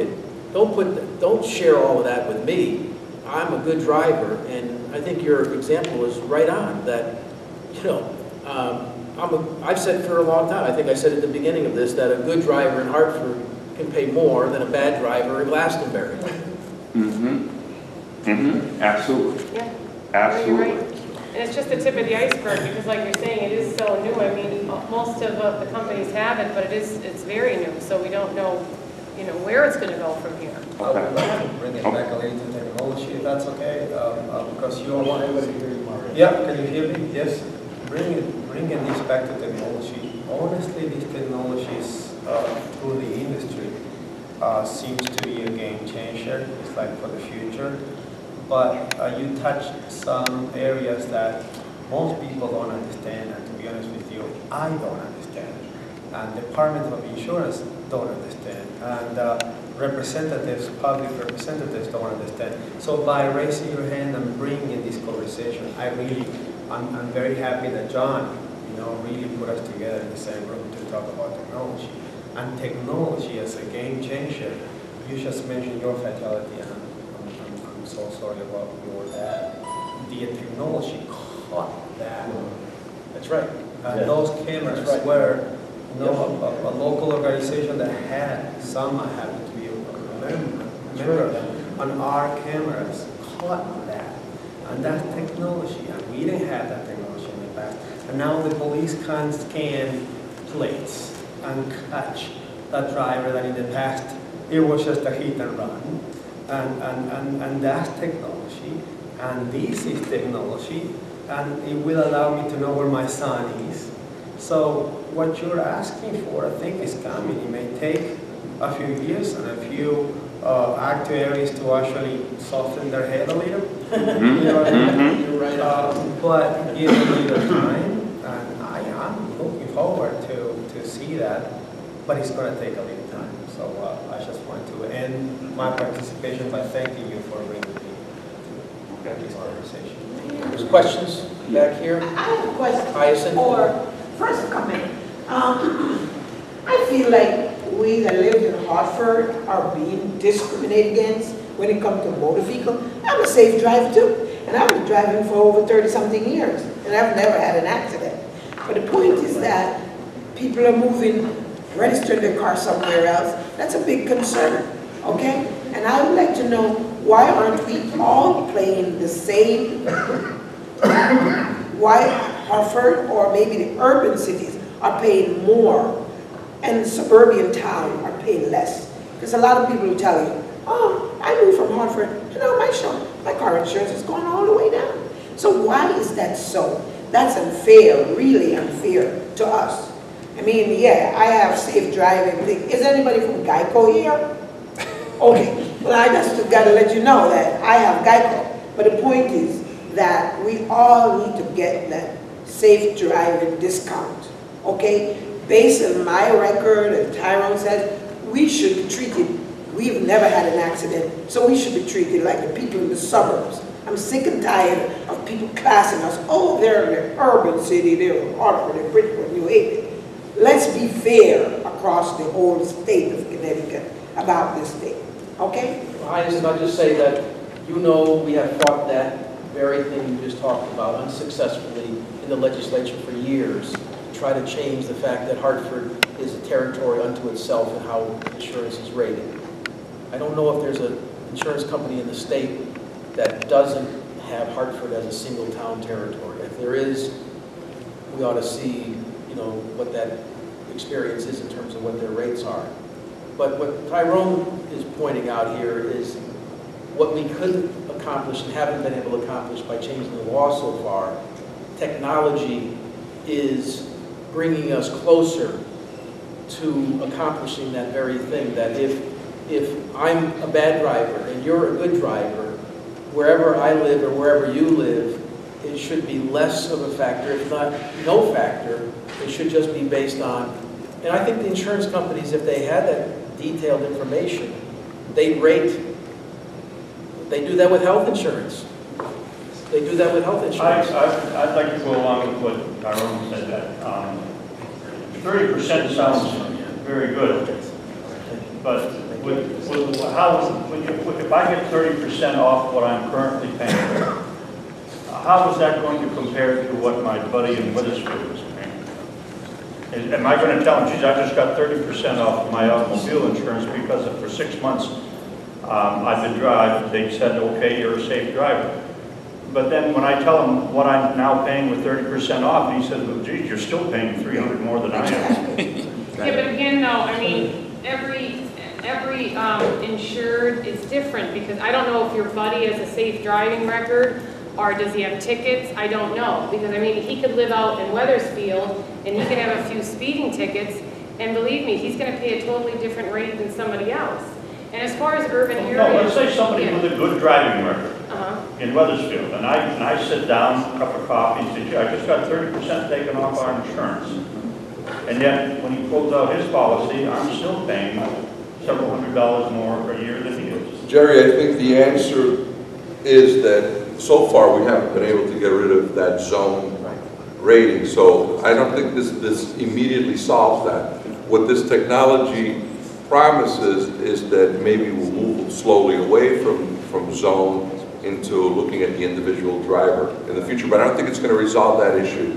[SPEAKER 1] don't share all of that with me. I'm a good driver, and I think your example is right on. That, I've said for a long time, I think I said at the beginning of this, that a good driver in Hartford can pay more than a bad driver in Glastonbury.
[SPEAKER 11] Absolutely.
[SPEAKER 6] Yeah.
[SPEAKER 11] Absolutely.
[SPEAKER 6] You're right. And it's just the tip of the iceberg because, like you're saying, it is so new. I mean, most of the companies have it, but it's very new, so we don't know, where it's going to go from here.
[SPEAKER 8] I would like to bring it back a little to technology, if that's okay, because you all want everybody to hear you, Mario. Yeah, can you hear me? Yes. Bringing this back to technology. Honestly, these technologies through the industry seems to be a game changer. It's like for the future. But you touched some areas that most people don't understand, and to be honest with you, I don't understand. And Department of Insurance don't understand. And representatives, public representatives don't understand. So by raising your hand and bringing this conversation, I'm very happy that John, really put us together in the same room to talk about technology. And technology as a game changer you just mentioned your fatality, and I'm so sorry about your dad. The technology caught that.
[SPEAKER 1] That's right.
[SPEAKER 8] And those cameras were, you know, a local organization that had some, I happen to be a member of them, and our cameras caught that. And that technology, and we didn't have that technology in the past. And now the police can scan plates and catch that driver that in the past, it was just a hit and run. And that's technology, and this is technology, and it will allow me to know where my son is. So what you're asking for, I think, is coming. It may take a few years and a few actuaries to actually soften their head a little. You know what I mean?
[SPEAKER 1] You're right.
[SPEAKER 8] But give it a little time, and I'm looking forward to see that, but it's going to take a little time. So I just want to end my participation by thanking you for bringing me to this conversation.
[SPEAKER 1] There's questions back here?
[SPEAKER 12] I have a question.
[SPEAKER 1] Hyacinth?
[SPEAKER 12] Or first comment. I feel like we that live in Hartford are being discriminated against when it comes to motor vehicle. I'm a safe driver too, and I've been driving for over 30-something years, and I've never had an accident. But the point is that people are moving, registering their car somewhere else. That's a big concern, okay? And I would like to know, why aren't we all playing the same? Why Hartford or maybe the urban cities are paying more and the suburban town are paying less? Because a lot of people will tell you, oh, I moved from Hartford, you know, my car insurance is going all the way down. So why is that so? That's unfair, really unfair to us. I mean, yeah, I have safe driving. Is anybody from Geico here? Okay, well, I just got to let you know that I have Geico. But the point is that we all need to get that safe driving discount, okay? Based on my record, and Tyrone says, we should be treated, we've never had an accident, so we should be treated like the people in the suburbs. I'm sick and tired of people classing us, oh, they're in the urban city, they're in Hartford, in Bridgeport, New Haven. Let's be fair across the whole state of Connecticut about this thing, okay?
[SPEAKER 1] I'll just say that, you know, we have fought that very thing you just talked about unsuccessfully in the legislature for years, to try to change the fact that Hartford is a territory unto itself and how insurance is rated. I don't know if there's an insurance company in the state that doesn't have Hartford as a single town territory. If there is, we ought to see, you know, what that experience is in terms of what their rates are. But what Tyrone is pointing out here is what we could accomplish and haven't been able to accomplish by changing the law so far. Technology is bringing us closer to accomplishing that very thing, that if I'm a bad driver and you're a good driver, wherever I live or wherever you live, it should be less of a factor, if not no factor. It should just be based on, and I think the insurance companies, if they had that detailed information, they'd rate. They do that with health insurance. They do that with health insurance.
[SPEAKER 13] I'd like to go along with what Tyrone said, that 30% sounds very good, but if I get 30% off what I'm currently paying, how is that going to compare to what my buddy in Wethersfield is paying? Am I going to tell him, geez, I just got 30% off my automobile insurance because for 6 months I've been driving? They said, okay, you're a safe driver. But then when I tell him what I'm now paying with 30% off, he says, well, geez, you're still paying $300 more than I am.
[SPEAKER 6] Yeah, but again, though, I mean, every insured is different, because I don't know if your buddy has a safe driving record or does he have tickets. I don't know, because I mean, he could live out in Wethersfield and he could have a few speeding tickets, and believe me, he's going to pay a totally different rate than somebody else. And as far as urban areas,
[SPEAKER 13] no, let's say somebody with a good driving record in Wethersfield, and I sit down, cup of coffee, and say, I just got 30% taken off our insurance. And yet, when he pulls out his policy, I'm still paying several $100s more per year than he is.
[SPEAKER 5] Jerry, I think the answer is that so far we haven't been able to get rid of that zone rating. So I don't think this immediately solves that. What this technology promises is that maybe we'll move slowly away from zone into looking at the individual driver in the future, but I don't think it's going to resolve that issue.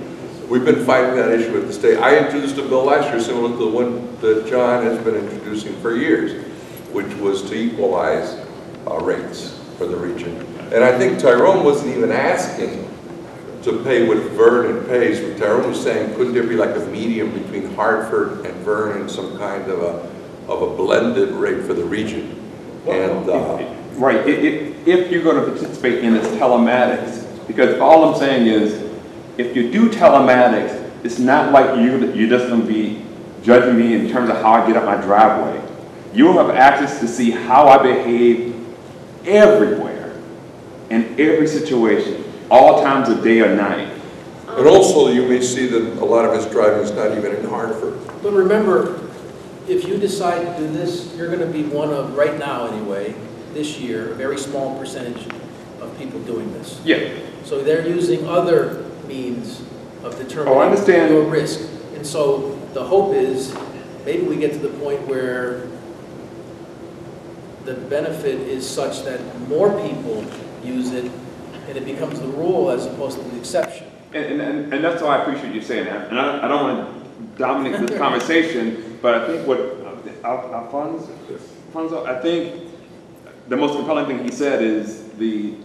[SPEAKER 5] We've been fighting that issue at the state. I introduced a bill last year similar to the one that John has been introducing for years, which was to equalize rates for the region. And I think Tyrone wasn't even asking to pay what Vernon pays. What Tyrone was saying, couldn't there be like a medium between Hartford and Vernon, some kind of a blended rate for the region? And
[SPEAKER 11] right, if you're going to participate in this telematics, because all I'm saying is, if you do telematics, it's not like you're just going to be judging me in terms of how I get up my driveway. You'll have access to see how I behave everywhere, in every situation, all times of day or night.
[SPEAKER 5] And also you may see that a lot of his driving is not even in Hartford.
[SPEAKER 1] But remember, if you decide to do this, you're going to be one of, right now anyway, this year, a very small percentage of people doing this.
[SPEAKER 11] Yeah.
[SPEAKER 1] So they're using other means of determining your risk. And so the hope is maybe we get to the point where the benefit is such that more people use it and it becomes the rule as opposed to the exception.
[SPEAKER 11] And that's why I appreciate you saying that. And I don't want to dominate this conversation, but I think what Alfonso, I think the most compelling thing he said is the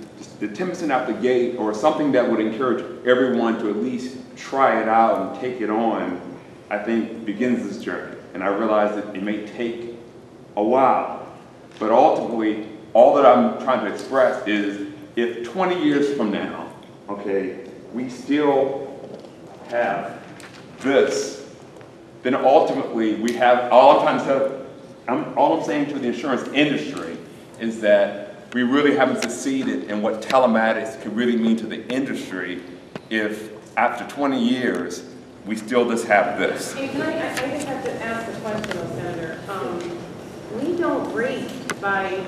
[SPEAKER 11] 10% out the gate, or something that would encourage everyone to at least try it out and take it on, I think begins this journey. And I realize that it may take a while, but ultimately, all that I'm trying to express is if 20 years from now, okay, we still have this, then ultimately we have, all I'm saying to the insurance industry is that we really haven't succeeded in what telematics could really mean to the industry if after 20 years we still just have this.
[SPEAKER 6] I just have to ask a question, Senator. We don't rate by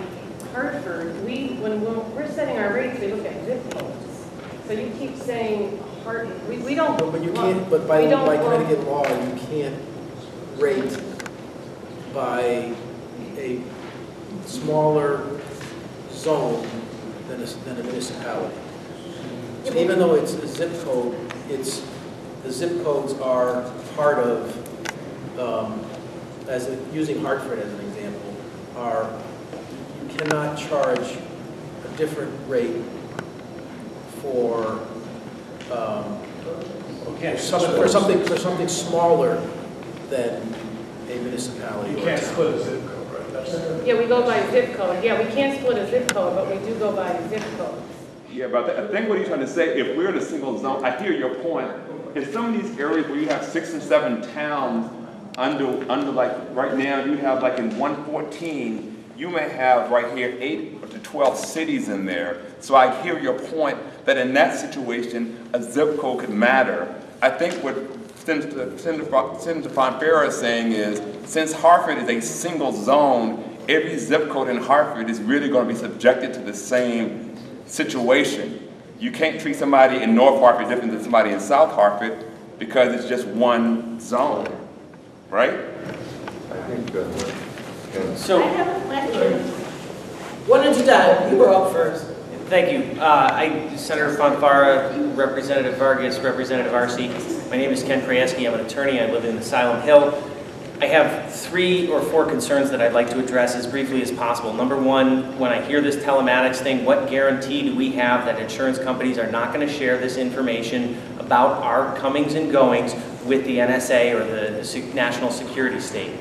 [SPEAKER 6] Hartford. When we're setting our rates, we look at zip codes. So you keep saying Hartford. We don't.
[SPEAKER 1] But you can't. But by Connecticut law, you can't rate by a smaller zone than a municipality. So even though it's a zip code, the zip codes are part of, using Hartford as an example, you cannot charge a different rate for something smaller than a municipality.
[SPEAKER 3] You can't split a zip code, right?
[SPEAKER 6] Yeah, we go by zip code. Yeah, we can't split a zip code, but we do go by zip code.
[SPEAKER 11] Yeah, but I think what he's trying to say, if we're in a single zone, I hear your point. In some of these areas where you have 6 and 7 towns under like right now, you have like in 114, you may have right here 8 to 12 cities in there. So I hear your point that in that situation, a zip code could matter. I think what Senator Fonfara is saying is, since Hartford is a single zone, every zip code in Hartford is really going to be subjected to the same situation. You can't treat somebody in North Hartford different than somebody in South Hartford because it's just one zone, right?
[SPEAKER 5] I think
[SPEAKER 14] So,
[SPEAKER 12] I have a question. One at a time. You were up first.
[SPEAKER 14] thank you. Senator Fonfara, Representative Vargas, Representative Arce. My name is Ken Krajewski. I'm an attorney. I live in Asylum Hill. I have 3 or 4 concerns that I'd like to address as briefly as possible. Number one, when I hear this telematics thing, what guarantee do we have that insurance companies are not going to share this information about our comings and goings with the NSA or the national security state?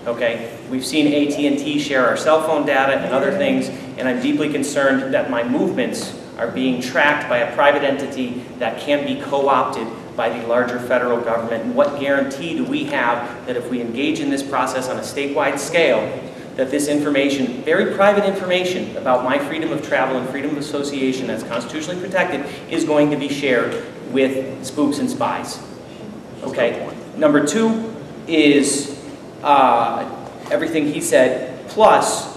[SPEAKER 14] Okay, we've seen AT&T share our cell phone data and other things, and I'm deeply concerned that my movements are being tracked by a private entity that can be co-opted by the larger federal government. And what guarantee do we have that if we engage in this process on a statewide scale, that this information, very private information about my freedom of travel and freedom of association that's constitutionally protected, is going to be shared with spooks and spies? Okay. Number 2 is everything he said, plus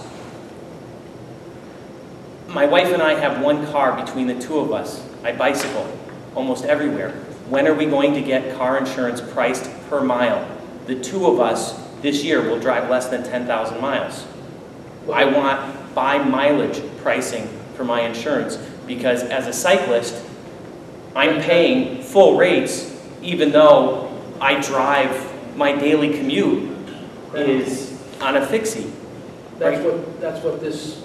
[SPEAKER 14] my wife and I have one car between the 2 of us. I bicycle almost everywhere. When are we going to get car insurance priced per mile? The 2 of us this year will drive less than 10,000 miles. I want by mileage pricing for my insurance because as a cyclist, I'm paying full rates even though I drive, my daily commute is on a fixie.
[SPEAKER 1] That's what this,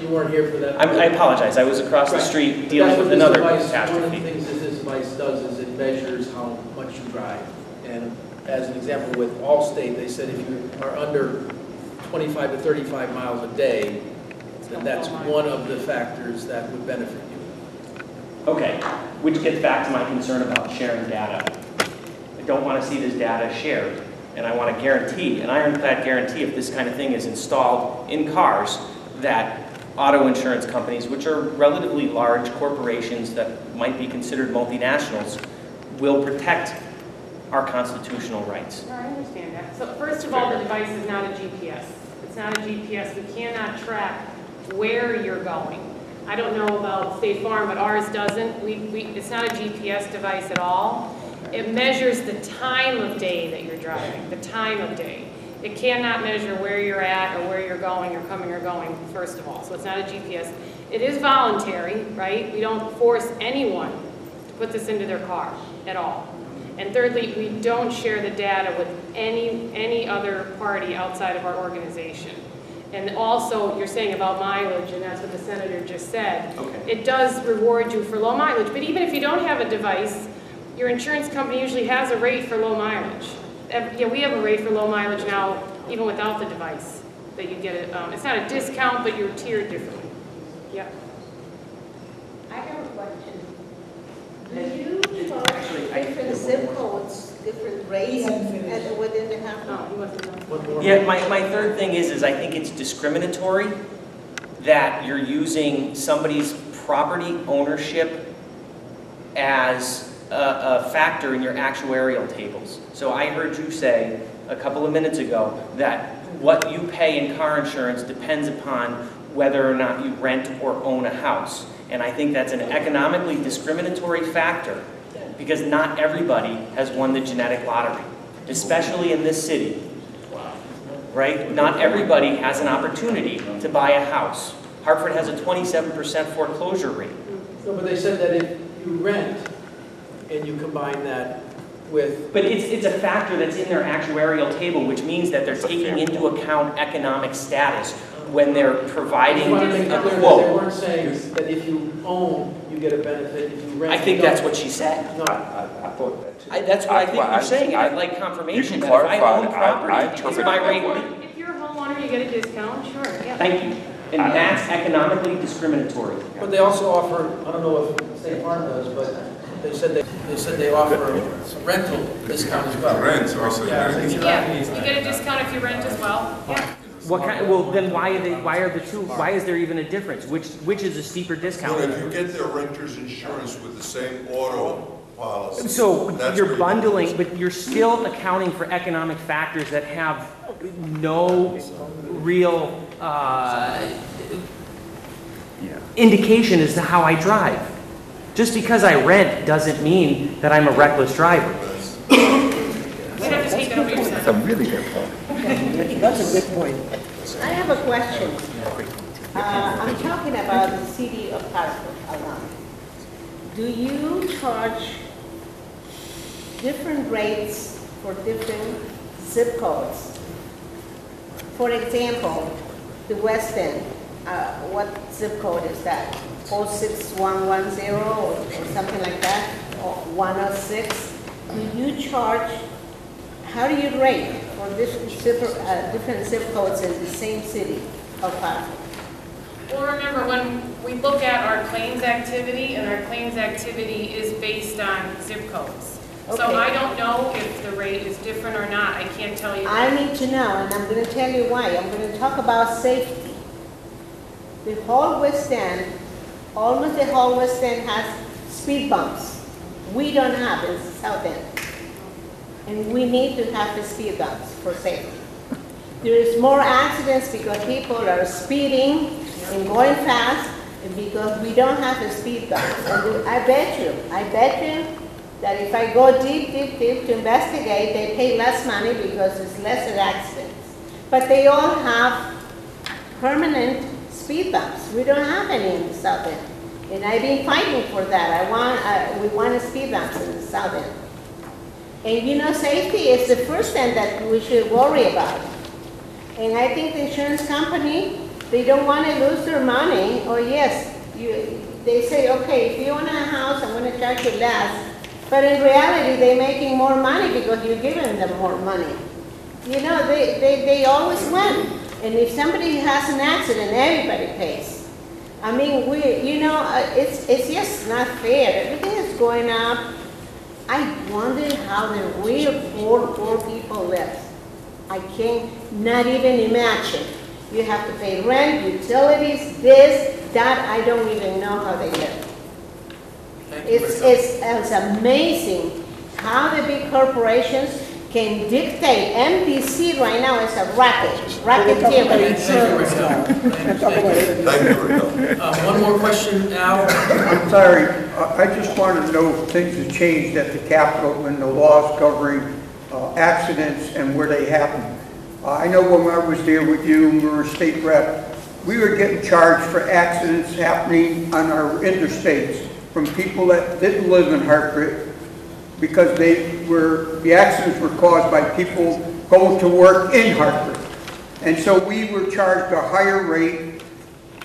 [SPEAKER 1] you weren't here for that.
[SPEAKER 14] I apologize, I was across the street dealing with another catastrophe.
[SPEAKER 1] One of the things that this device does is it measures how much you drive. And as an example, with Allstate, they said if you are under 25 to 35 miles a day, then that's one of the factors that would benefit you.
[SPEAKER 14] Okay, which gets back to my concern about sharing data. I don't want to see this data shared, and I want to guarantee, an ironclad guarantee if this kind of thing is installed in cars, that auto insurance companies, which are relatively large corporations that might be considered multinationals, will protect our constitutional rights.
[SPEAKER 6] No, I understand that. So first of all, the device is not a GPS. It's not a GPS. We cannot track where you're going. I don't know about State Farm, but ours doesn't. It's not a GPS device at all. It measures the time of day that you're driving, the time of day. It cannot measure where you're at or where you're going or coming or going, first of all. So it's not a GPS. It is voluntary, right? We don't force anyone to put this into their car at all. And thirdly, we don't share the data with any other party outside of our organization. And also, you're saying about mileage, and that's what the senator just said.
[SPEAKER 14] Okay.
[SPEAKER 6] It does reward you for low mileage, but even if you don't have a device, your insurance company usually has a rate for low mileage. Yeah, we have a rate for low mileage now, even without the device, that you get it. It's not a discount, but you're tiered differently. Yeah.
[SPEAKER 15] I have a question. Do you charge different zip codes, different rates, and within the half?
[SPEAKER 6] Oh, he wasn't done.
[SPEAKER 14] Yeah, my third thing is I think it's discriminatory that you're using somebody's property ownership as a factor in your actuarial tables. So I heard you say a couple of minutes ago that what you pay in car insurance depends upon whether or not you rent or own a house. And I think that's an economically discriminatory factor because not everybody has won the genetic lottery, especially in this city. Right? Not everybody has an opportunity to buy a house. Hartford has a 27% foreclosure rate.
[SPEAKER 1] No, but they said that if you rent and you combine that with...
[SPEAKER 14] But it's a factor that's in their actuarial table, which means that they're taking into account economic status when they're providing a quote.
[SPEAKER 1] They weren't saying that if you own, you get a benefit. If you rent,
[SPEAKER 14] I think that's what she said.
[SPEAKER 1] No,
[SPEAKER 5] I thought that too.
[SPEAKER 14] That's what I think you're saying. I'd like confirmation that if I own property, is my rate...
[SPEAKER 6] If you're a homeowner, you get a discount, sure, yeah.
[SPEAKER 14] Thank you. And that's economically discriminatory.
[SPEAKER 1] But they also offer, I don't know if State Farm does, but they said they offer a rental discount as well.
[SPEAKER 16] Rent also.
[SPEAKER 6] Yeah, you get a discount if you rent as well. Yeah.
[SPEAKER 14] What kind? Well, then why are the two? Why is there even a difference? Which is a steeper discount?
[SPEAKER 16] Well, if you get their renter's insurance with the same auto policy.
[SPEAKER 14] So you're bundling, but you're still accounting for economic factors that have no real indication as to how I drive. Just because I rent doesn't mean that I'm a reckless driver.
[SPEAKER 6] That's
[SPEAKER 11] a really good point.
[SPEAKER 12] That's a good point.
[SPEAKER 15] I have a question. I'm talking about the city of Hartford alone. Do you charge different rates for different zip codes? For example, the West End, what zip code is that? 46110 or something like that, or 106? Do you charge, how do you rate for different zip codes in the same city of Hartford?
[SPEAKER 6] Well, remember, when we look at our claims activity, and our claims activity is based on zip codes.
[SPEAKER 15] Okay.
[SPEAKER 6] So I don't know if the rate is different or not. I can't tell you.
[SPEAKER 15] I need to know, and I'm going to tell you why. I'm going to talk about safety. The whole West End, almost the whole West End has speed bumps. We don't have in South End. And we need to have the speed bumps for safety. There is more accidents because people are speeding and going fast, and because we don't have the speed bumps. And I bet you, that if I go deep to investigate, they pay less money because it's lesser accidents. But they all have permanent speed bumps. We don't have any in the South End. And I've been fighting for that. We want speed bumps in the South End. And you know, safety is the first thing that we should worry about. And I think the insurance company, they don't want to lose their money. Or yes, they say, okay, if you own a house, I'm going to charge you less. But in reality, they're making more money because you're giving them more money. You know, they always win. And if somebody has an accident, everybody pays. I mean, it's just not fair. Everything is going up. I wonder how the real poor people live. I can't not even imagine. You have to pay rent, utilities, this, that. I don't even know how they live. It's amazing how the big corporations can dictate. MDC right now is a racketeering.
[SPEAKER 1] One more question, Al.
[SPEAKER 17] I'm sorry, I just wanted to know if things have changed at the Capitol and the laws covering accidents and where they happen. I know when I was there with you, we were state rep, we were getting charged for accidents happening on our interstates from people that didn't live in Hartford because the accidents were caused by people going to work in Hartford. And so we were charged a higher rate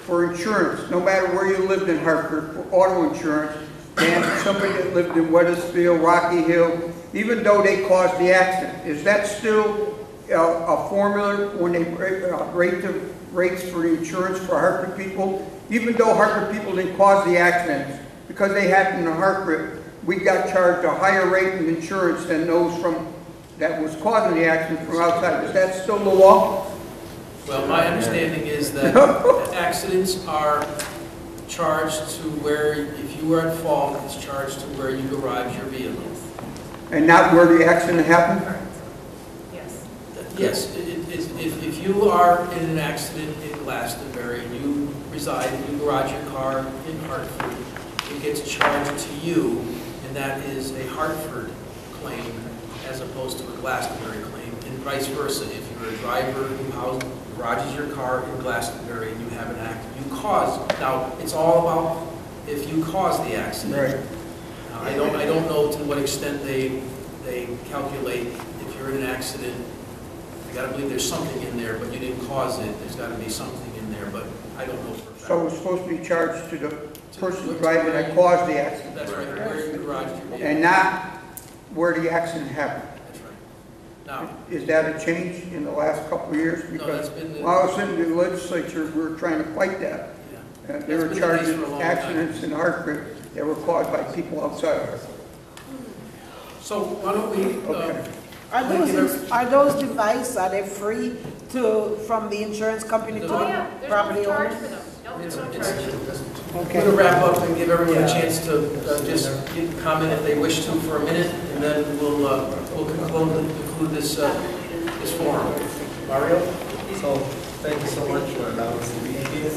[SPEAKER 17] for insurance, no matter where you lived in Hartford, for auto insurance, than somebody that lived in Weathersfield, Rocky Hill, even though they caused the accident. Is that still a formula when they rate the rates for the insurance for Hartford people? Even though Hartford people didn't cause the accidents, because they happened in Hartford, we got charged a higher rate in insurance than those that was causing the accident from outside. Is that still the law?
[SPEAKER 1] Well, my understanding is that accidents are charged to where, if you were at fault, it's charged to where you garage your vehicle.
[SPEAKER 17] And not where the accident happened?
[SPEAKER 6] Yes.
[SPEAKER 1] Yes, if you are in an accident in Glastonbury and you reside and you garage your car in Hartford, it gets charged to you, and that is a Hartford claim as opposed to a Glastonbury claim, and vice versa. If you're a driver who garages your car in Glastonbury and you have an accident, now it's all about if you cause the accident.
[SPEAKER 17] Right.
[SPEAKER 1] I don't know to what extent they calculate if you're in an accident. I got to believe there's something in there, but you didn't cause it. There's got to be something in there, but I don't know for a fact.
[SPEAKER 17] So it's supposed to be charged to the person driving that caused the accident?
[SPEAKER 1] That's right, where you garage your vehicle.
[SPEAKER 17] And not where the accident happened?
[SPEAKER 1] That's right. Now,
[SPEAKER 17] is that a change in the last couple of years? Because
[SPEAKER 1] that's been
[SPEAKER 17] while I was in the legislature, we were trying to fight that.
[SPEAKER 1] Yeah.
[SPEAKER 17] They were charging accidents in Hartford that were caused by people outside of Hartford.
[SPEAKER 1] So why don't we...
[SPEAKER 12] Are those devices, are they free from the insurance company to the property owner?
[SPEAKER 1] We're going to wrap up and give everyone a chance to just comment if they wish to for a minute, and then we'll conclude this forum. Mario?
[SPEAKER 8] So, thank you so much for allowing us to be here.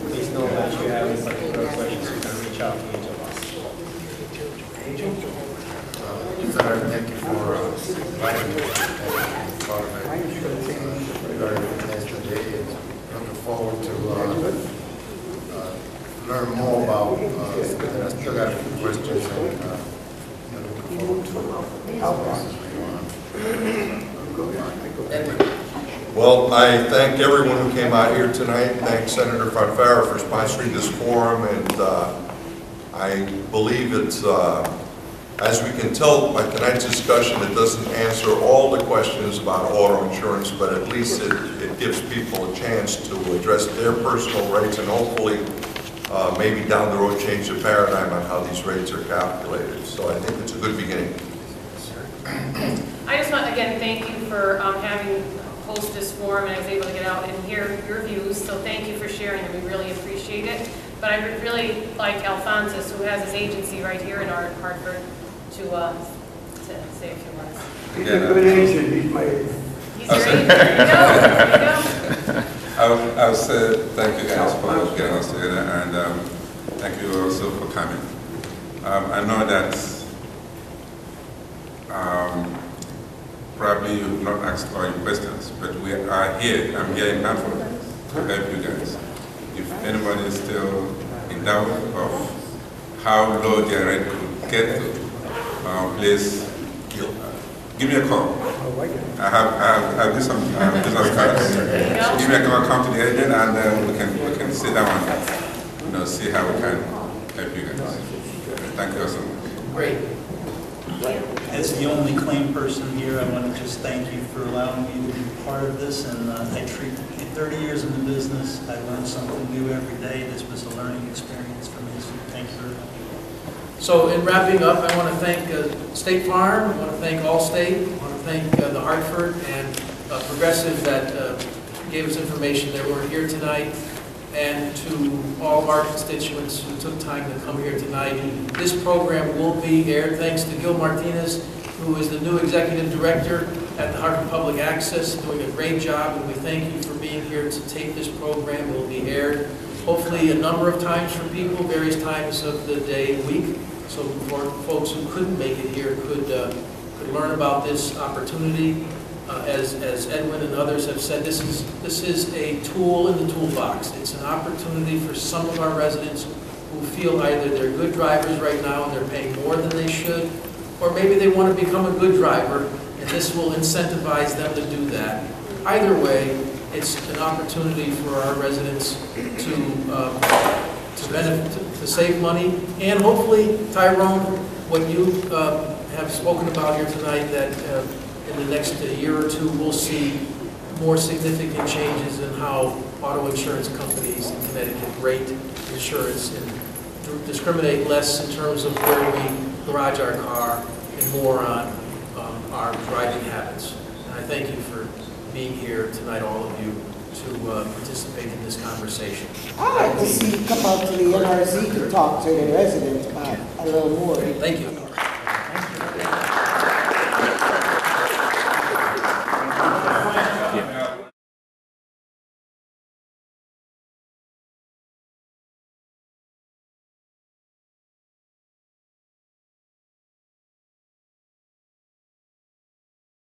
[SPEAKER 8] Please know that if you have any particular questions, you can reach out to each of us.
[SPEAKER 4] Senator, thank you for inviting me to part of it regarding the test today. Looking forward to learn more about I still got a few questions and looking forward to
[SPEAKER 16] Well, I thank everyone who came out here tonight. Thank Senator Fonfara for sponsoring this forum, and I believe it's as we can tell by tonight's discussion, it doesn't answer all the questions about auto insurance, but at least it gives people a chance to address their personal rights and hopefully maybe down the road change the paradigm on how these rates are calculated. So I think it's a good beginning.
[SPEAKER 6] I just want to again thank you for having host this forum, and I was able to get out and hear your views. So thank you for sharing them. We really appreciate it. But I would really like Alphonsus, who has his agency right here in Hartford, to say a few words.
[SPEAKER 17] He's a good agent. He's my agent.
[SPEAKER 6] He's your agent. There you go. There you go.
[SPEAKER 7] I'll say thank you guys for getting us together, and thank you also for coming. I know that Probably you've not asked all your questions, but we are here. I'm here in Hartford to help you guys. If anybody is still in doubt of how low their rate could get to, please give me a call. I have this some business cards. Give me a call, come to the agent, and we can sit down and see how we can help you guys. Thank you so much.
[SPEAKER 1] Great.
[SPEAKER 9] As the only claim person here, I want to just thank you for allowing me to be part of this. And I treat 30 years in the business. I learn something new every day. This was a learning experience for me. So thank you very much.
[SPEAKER 1] So in wrapping up, I want to thank State Farm. I want to thank Allstate. I want to thank the Hartford and Progressive that gave us information that weren't here tonight. And to all of our constituents who took time to come here tonight. This program will be aired thanks to Gil Martinez, who is the new Executive Director at the Hartford Public Access, doing a great job, and we thank you for being here to tape this program. It will be aired hopefully a number of times for people, various times of the day and week, so for folks who couldn't make it here could learn about this opportunity. As Edwin and others have said, this is a tool in the toolbox. It's an opportunity for some of our residents who feel either they're good drivers right now and they're paying more than they should, or maybe they want to become a good driver, and this will incentivize them to do that. Either way, it's an opportunity for our residents to benefit, to save money, and hopefully, Tyrone, what you have spoken about here tonight, that in the next year or two, we'll see more significant changes in how auto insurance companies in Connecticut rate insurance and discriminate less in terms of where we garage our car and more on our driving habits. And I thank you for being here tonight, all of you, to participate in this conversation.
[SPEAKER 12] I'd like to see you come out to the NRZ to talk to the residents about a little more.
[SPEAKER 1] Thank you.